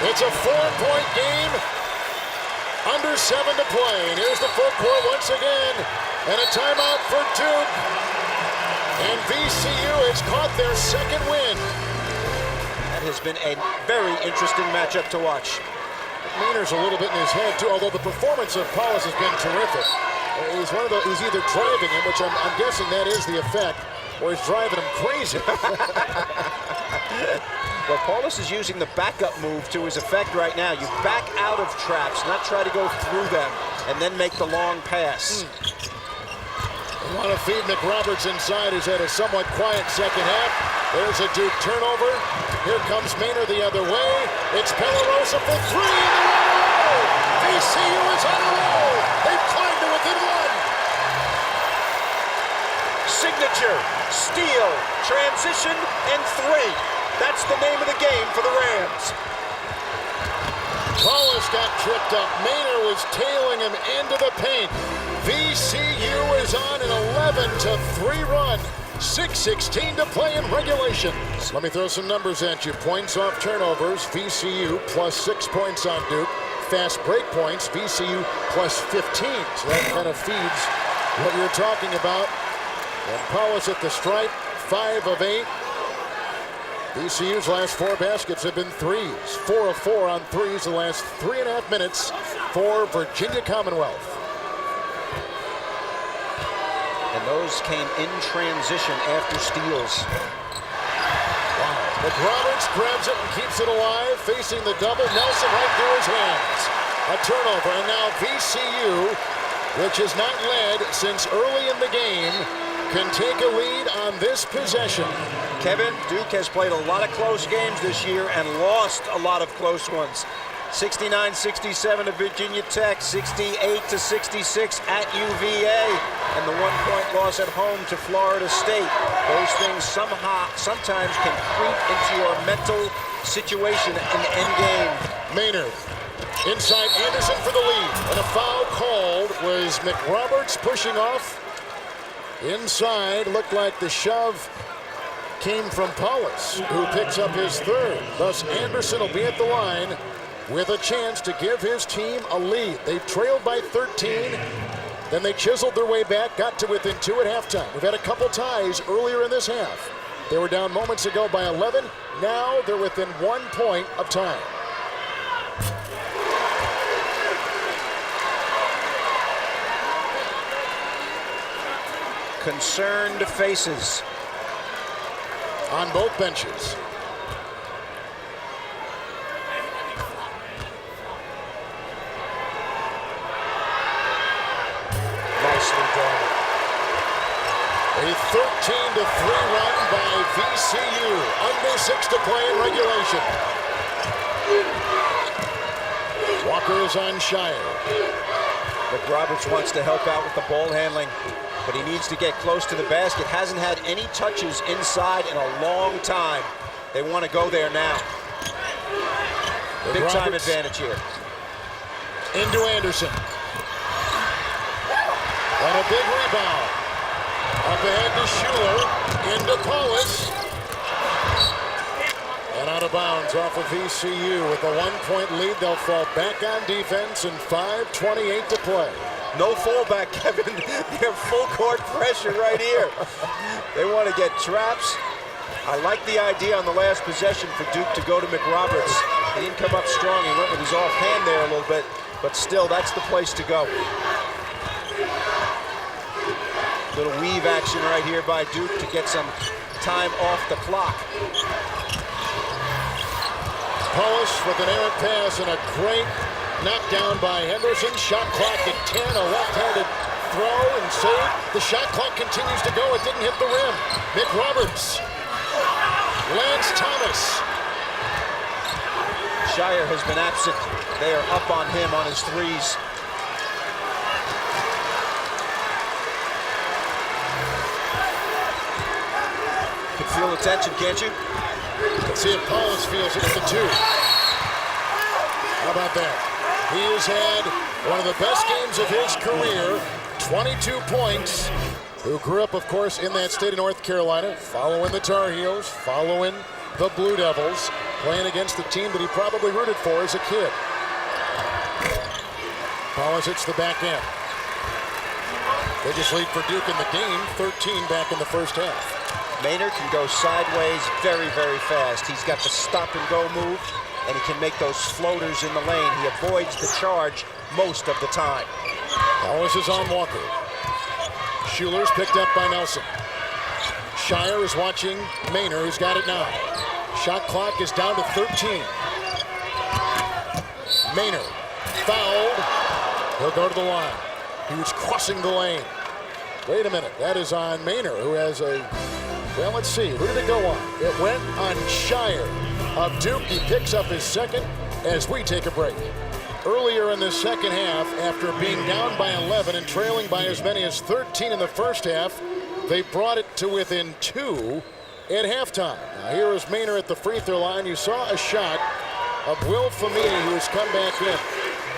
It's a 4-point game. Under 7 to play. And here's the full court once again. And a timeout for Duke. And VCU has caught their second win. That has been a very interesting matchup to watch. Maynard's a little bit in his head, too, although the performance of Paulus has been terrific. He's one of the, he's either driving him, which I'm guessing that is the effect, or he's driving him crazy. Well, Paulus is using the backup move to his effect right now. You back out of traps, not try to go through them, and then make the long pass. They want to feed McRoberts inside. He's had a somewhat quiet second half. There's a Duke turnover. Here comes Maynard the other way. It's Pelarosa for three in the row. VCU is on a roll. They've climbed to within one. Signature, steal, transition, and three. That's the name of the game for the Rams. Paulus got tripped up. Maynard was tailing him into the paint. VCU is on an 11-3 run. 6:16 to play in regulation. Let me throw some numbers at you. Points off turnovers, VCU plus 6 points on Duke. Fast break points, VCU plus 15. So that kind of feeds what you're talking about. And Paulus at the stripe, 5 of 8. VCU's last 4 baskets have been threes. 4 of 4 on threes the last 3.5 minutes for Virginia Commonwealth. And those came in transition after steals. Wow. McRoberts grabs it and keeps it alive, facing the double. Nelson right through his hands. A turnover, and now VCU, which has not led since early in the game, can take a lead on this possession. Kevin, Duke has played a lot of close games this year and lost a lot of close ones. 69-67 to Virginia Tech, 68-66 at UVA, and the 1-point loss at home to Florida State. Those things sometimes can creep into your mental situation in the end game. Maynard inside Anderson for the lead, and a foul called was McRoberts pushing off. Inside, looked like the shove came from Paulus, who picks up his third. Thus, Anderson will be at the line with a chance to give his team a lead. They trailed by 13, then they chiseled their way back, got to within 2 at halftime. We've had a couple ties earlier in this half. They were down moments ago by 11. Now they're within 1 point of time. Concerned faces on both benches. Nicely done. A 13-3 run by VCU. Under 6 to play in regulation. Walker is on Shire. McRoberts wants to help out with the ball handling, but he needs to get close to the basket. Hasn't had any touches inside in a long time. They want to go there now. Big time advantage here. Into Anderson. And a big rebound. Up ahead to Schuler. Into Paulus. And out of bounds off of VCU. With a 1-point lead, they'll fall back on defense and 5:28 to play. No fallback, Kevin. They have full court pressure right here. They want to get traps. I like the idea on the last possession for Duke to go to McRoberts. He didn't come up strong. He went with his offhand there a little bit, but still, that's the place to go. Little weave action right here by Duke to get some time off the clock. Paulus with an errant pass and a great knockdown by Henderson. Shot clock at 10, a left-handed throw and save. The shot clock continues to go. It didn't hit the rim. McRoberts. Lance Thomas. Shire has been absent. They are up on him on his threes. You can feel the tension, can't you? Let's see if Paulus feels it at the 2. How about that? He has had one of the best games of his career, 22 points. Who grew up, of course, in that state of North Carolina, following the Tar Heels, following the Blue Devils, playing against the team that he probably rooted for as a kid. Paulus hits the back end. Biggest lead for Duke in the game, 13 back in the first half. Maynard can go sideways very, very fast. He's got the stop-and-go move, and he can make those floaters in the lane. He avoids the charge most of the time. Paulus is on Walker. Schuler's picked up by Nelson. Shire is watching Maynard, who's got it now. Shot clock is down to 13. Maynard fouled. He'll go to the line. He was crossing the lane. Wait a minute, that is on Maynard, who has a, well, let's see, who did it go on? It went on Shire. of Duke. He picks up his second as we take a break. Earlier in the second half, after being down by 11 and trailing by as many as 13 in the first half, they brought it to within 2 at halftime. Now here is Maynard at the free throw line. You saw a shot of Will Famini, who has come back in.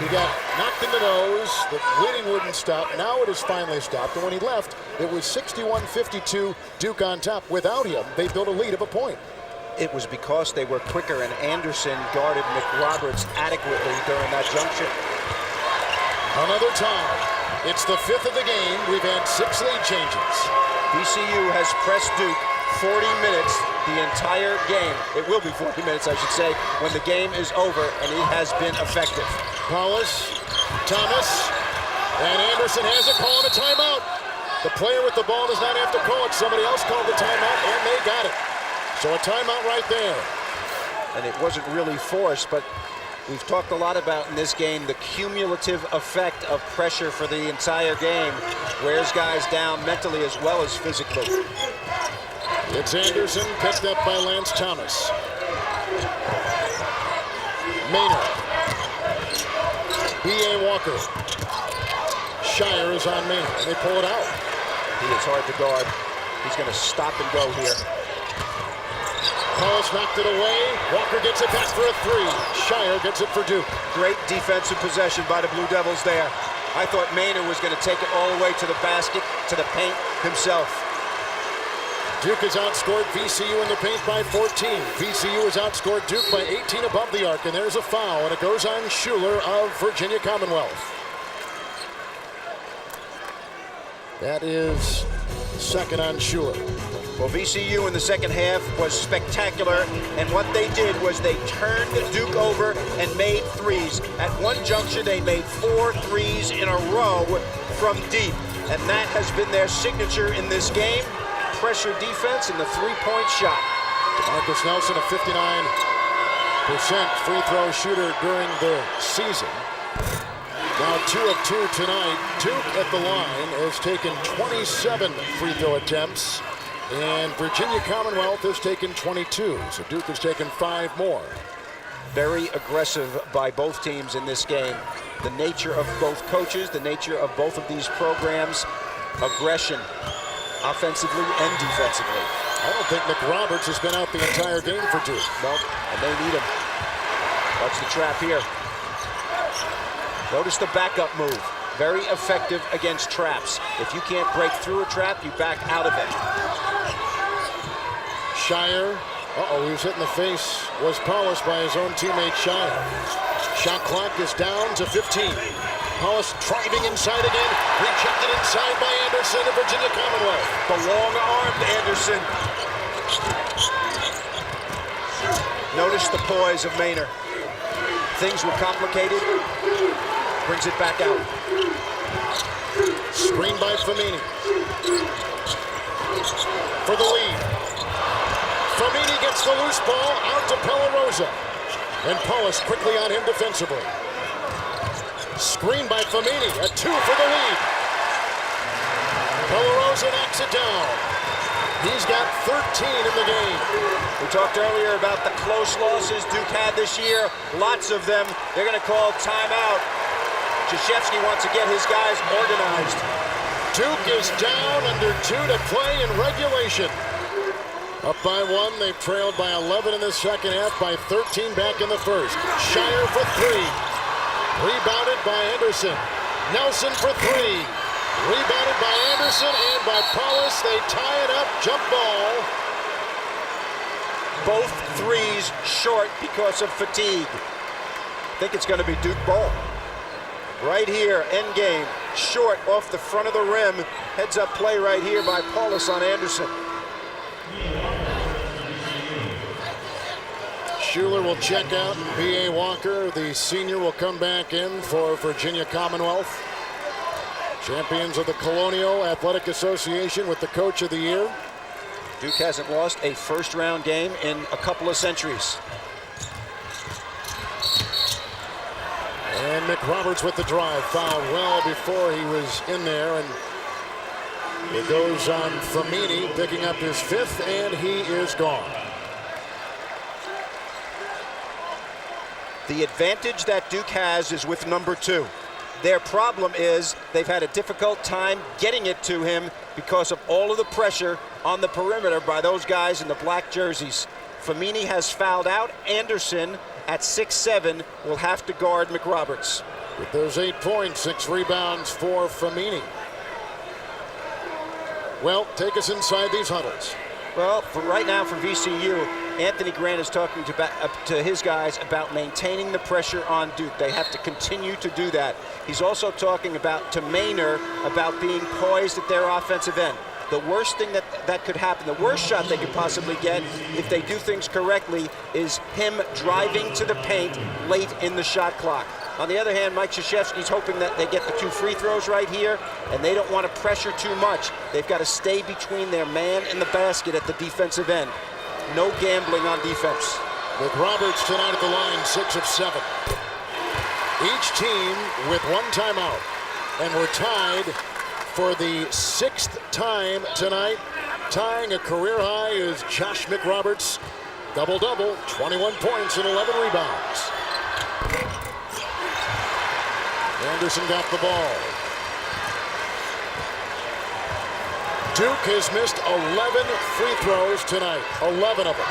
He got knocked in the nose. The bleeding wouldn't stop. Now it has finally stopped. And when he left, it was 61-52, Duke on top. Without him, they built a lead of a point. It was because they were quicker, and Anderson guarded McRoberts adequately during that junction. Another time. It's the 5th of the game. We've had 6 lead changes. VCU has pressed Duke 40 minutes the entire game. It will be 40 minutes, I should say, when the game is over, and it has been effective. Paulus, Thomas, and Anderson has a call and a timeout. The player with the ball does not have to call it. Somebody else called the timeout, and they got it. So a timeout right there. And it wasn't really forced, but we've talked a lot about in this game the cumulative effect of pressure for the entire game. Wears guys down mentally as well as physically. It's Anderson, picked up by Lance Thomas. Maynard. B.A. Walker. Shire is on Maynard. They pull it out. He is hard to guard. He's going to stop and go here. Paulus knocked it away. Walker gets it back for a 3. Shire gets it for Duke. Great defensive possession by the Blue Devils there. I thought Maynard was going to take it all the way to the basket, to the paint himself. Duke has outscored VCU in the paint by 14. VCU has outscored Duke by 18 above the arc, and there's a foul, and it goes on Schuler of Virginia Commonwealth. That is second on Schuler. Well, VCU in the second half was spectacular, and what they did was they turned Duke over and made threes. At one juncture, they made 4 threes in a row from deep, and that has been their signature in this game. Pressure defense and the three-point shot. Marcus Nelson, a 59% free throw shooter during the season. Now 2 of 2 tonight. Duke at the line has taken 27 free throw attempts, and Virginia Commonwealth has taken 22. So Duke has taken 5 more. Very aggressive by both teams in this game. The nature of both coaches, the nature of both of these programs, aggression, offensively and defensively. I don't think McRoberts has been out the entire game for Duke. Nope, and they need him. Watch the trap here. Notice the backup move. Very effective against traps. If you can't break through a trap, you back out of it. Shire. He was hit in the face. Was Paulus by his own teammate Shire. Shot clock is down to 15. Paulus driving inside again. Rejected inside by Anderson of Virginia Commonwealth. The long-armed Anderson. Notice the poise of Maynard. Things were complicated. Brings it back out. Screen by Famini. For the lead. Famini gets the loose ball out to Pelarosa. And Paulus quickly on him defensively. Screen by Famini, a 2 for the lead. Pelarosa knocks it down. He's got 13 in the game. We talked earlier about the close losses Duke had this year. Lots of them. They're going to call timeout. Krzyzewski wants to get his guys organized. Duke is down under 2 to play in regulation. Up by 1, they've trailed by 11 in the second half, by 13 back in the first. Shire for 3. Rebounded by Anderson. Nelson for 3. Rebounded by Anderson and by Paulus. They tie it up. Jump ball. Both threes short because of fatigue. I think it's going to be Duke ball. Right here, end game. Short off the front of the rim. Heads up play right here by Paulus on Anderson. Schuler will check out. B.A. Walker, the senior, will come back in for Virginia Commonwealth. Champions of the Colonial Athletic Association with the Coach of the Year. Duke hasn't lost a first-round game in a couple of centuries. And McRoberts with the drive. Fouled well before he was in there. And it goes on Famini, picking up his 5th, and he is gone. The advantage that Duke has is with number 2. Their problem is they've had a difficult time getting it to him because of all of the pressure on the perimeter by those guys in the black jerseys. Famini has fouled out. Anderson at 6'7" will have to guard McRoberts. With those 8 points, 6 rebounds for Famini. Well, take us inside these huddles. Well, for right now for VCU, Anthony Grant is talking to his guys about maintaining the pressure on Duke. They have to continue to do that. He's also talking to Maynard about being poised at their offensive end. The worst thing that could happen, the worst shot they could possibly get if they do things correctly, is him driving to the paint late in the shot clock. On the other hand, Mike Krzyzewski's hoping that they get the 2 free throws right here, and they don't want to pressure too much. They've got to stay between their man and the basket at the defensive end. No gambling on defense. McRoberts tonight at the line, 6 of 7. Each team with 1 timeout, and we're tied for the 6th time tonight. Tying a career high is Josh McRoberts. Double-double, 21 points and 11 rebounds. Anderson got the ball. Duke has missed 11 free throws tonight, 11 of them.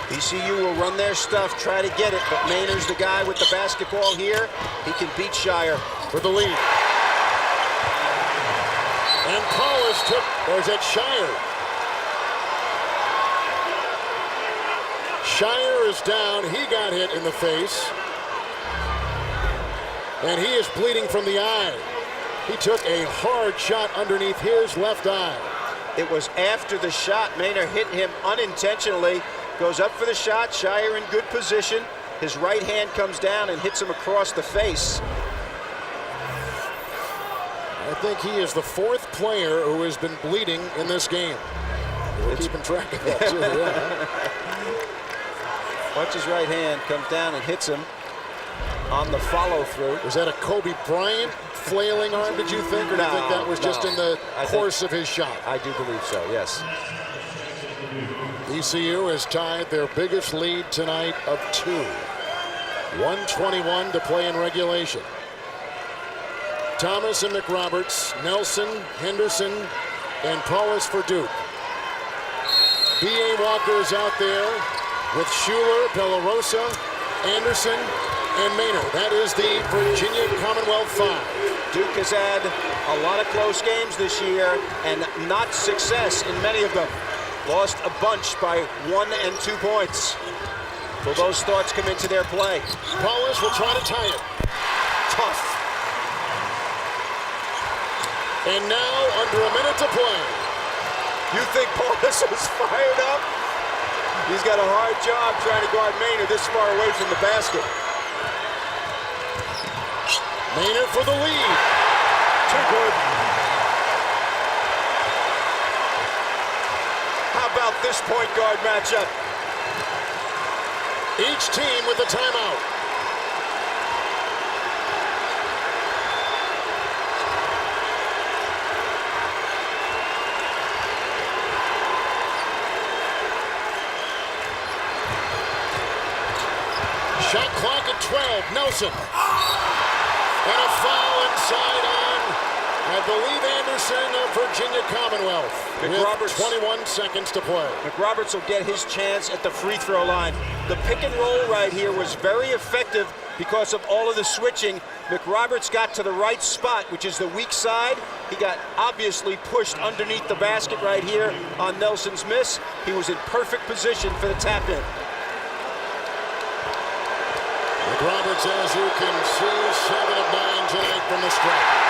VCU will run their stuff, try to get it, but Maynard's the guy with the basketball here. He can beat Shire for the lead. And Paulus took, or is that Shire? Shire is down, he got hit in the face. And he is bleeding from the eye. He took a hard shot underneath his left eye. It was after the shot. Maynard hit him unintentionally. Goes up for the shot. Shire in good position. His right hand comes down and hits him across the face. I think he is the 4th player who has been bleeding in this game. We're keeping track of that too, yeah. Watch his right hand comes down and hits him on the follow-through. Was that a Kobe Bryant flailing arm, did you think? Or do you think that was just in the course of his shot? I do believe so, yes. VCU has tied their biggest lead tonight of 2. 1:21 to play in regulation. Thomas and McRoberts, Nelson, Henderson, and Paulus for Duke. B.A. Walker is out there with Schuler, Pellarosa, Anderson, and Maynard. That is the Virginia Commonwealth 5. Duke has had a lot of close games this year and not success in many of them. Lost a bunch by 1 and 2 points. Will those thoughts come into their play? Paulus will try to tie it. Tough. And now under a minute to play. You think Paulus is fired up? He's got a hard job trying to guard Maynard this far away from the basket. Maynard for the lead. Too good. How about this point guard matchup? Each team with a timeout. Shot clock at 12. Nelson. And a foul inside on, I believe, Anderson of Virginia Commonwealth. With 21 seconds to play. McRoberts will get his chance at the free throw line. The pick and roll right here was very effective because of all of the switching. McRoberts got to the right spot, which is the weak side. He got obviously pushed underneath the basket right here on Nelson's miss. He was in perfect position for the tap in. McRoberts, as you can see, 7 of 9 tonight from the stripe.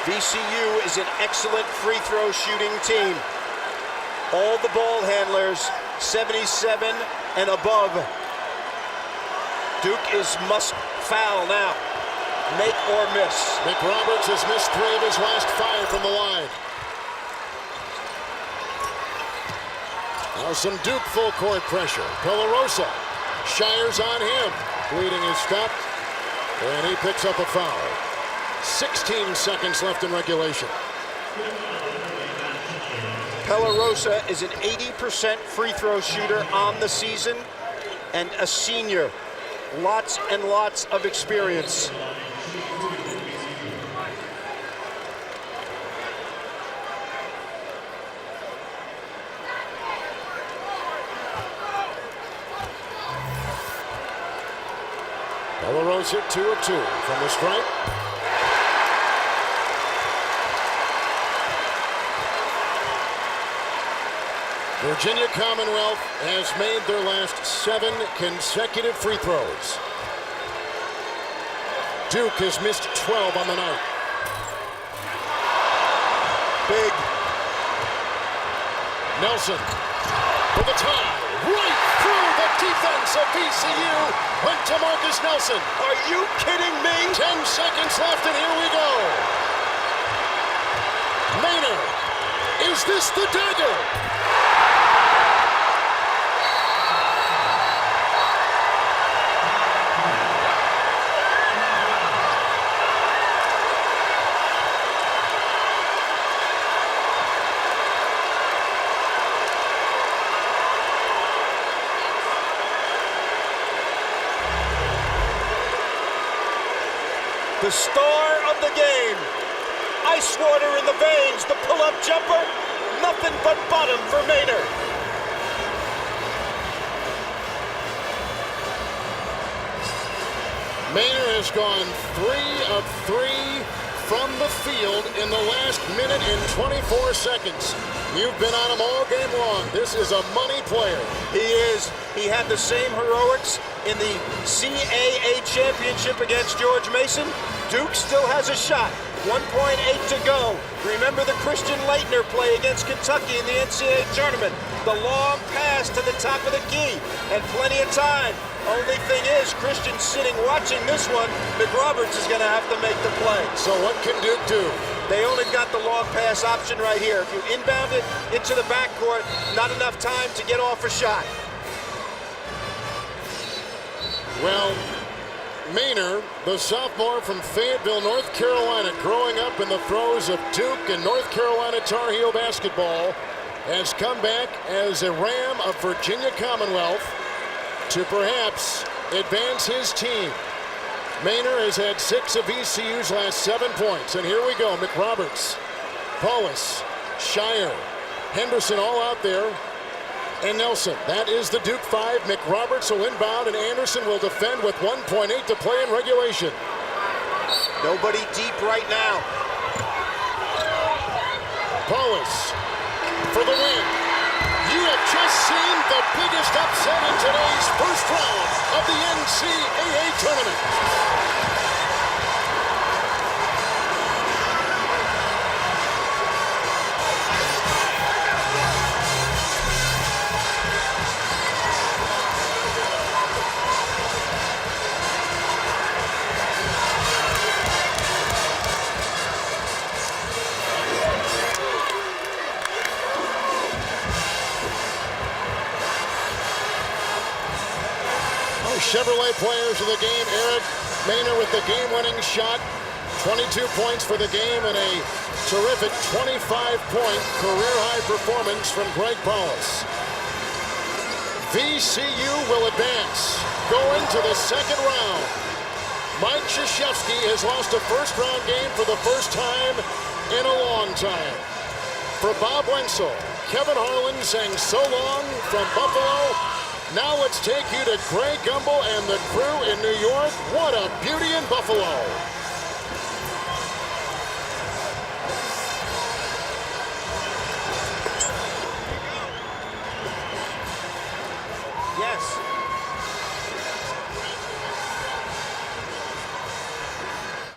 VCU is an excellent free throw shooting team. All the ball handlers, 77 and above. Duke is must foul now. Make or miss. McRoberts has missed 3 of his last 5 from the line. Now some Duke full court pressure. Pellarosa. Shire's on him. Bleeding is stopped. And he picks up a foul. 16 seconds left in regulation. Pelarosa is an 80% free throw shooter on the season and a senior. Lots and lots of experience. Pelarosa 2 of 2 from the stripe. Virginia Commonwealth has made their last 7 consecutive free throws. Duke has missed 12 on the night. Big. Nelson for the tie. Right through the defense of VCU. Went to Marcus Nelson. Are you kidding me? 10 seconds left, and here we go. Maynard. Is this the dagger? The star of the game. Ice water in the veins, the pull-up jumper. Nothing but bottom for Maynard. Maynard has gone 3 of 3 from the field in the last minute and 24 seconds. You've been on him all game long. This is a money player. He is. He had the same heroics in the CAA championship against George Mason. Duke still has a shot. 1.8 to go. Remember the Christian Leitner play against Kentucky in the NCAA tournament. The long pass to the top of the key and plenty of time. Only thing is, Christian's sitting watching this one. McRoberts is going to have to make the play. So what can Duke do? They only got the long pass option right here. If you inbound it into the backcourt, not enough time to get off a shot. Well, Maynard, the sophomore from Fayetteville, North Carolina, growing up in the throes of Duke and North Carolina Tar Heel basketball, has come back as a Ram of Virginia Commonwealth to perhaps advance his team. Maynard has had 6 of VCU's last 7 points. And here we go, McRoberts, Paulus, Shire, Henderson all out there, and Nelson. That is the Duke 5. McRoberts will inbound, and Anderson will defend with 1.8 to play in regulation. Nobody deep right now. Paulus for the win. You have just seen the biggest upset in today's first round of the NCAA tournament. Chevrolet players of the game. Eric Maynard with the game-winning shot. 22 points for the game and a terrific 25-point career-high performance from Greg Paulus. VCU will advance, go into the second round. Mike Krzyzewski has lost a first-round game for the first time in a long time. For Bob Wenzel, Kevin Harlan sang "So Long" from Buffalo. Now let's take you to Greg Gumbel and the crew in New York. What a beauty in Buffalo. Yes.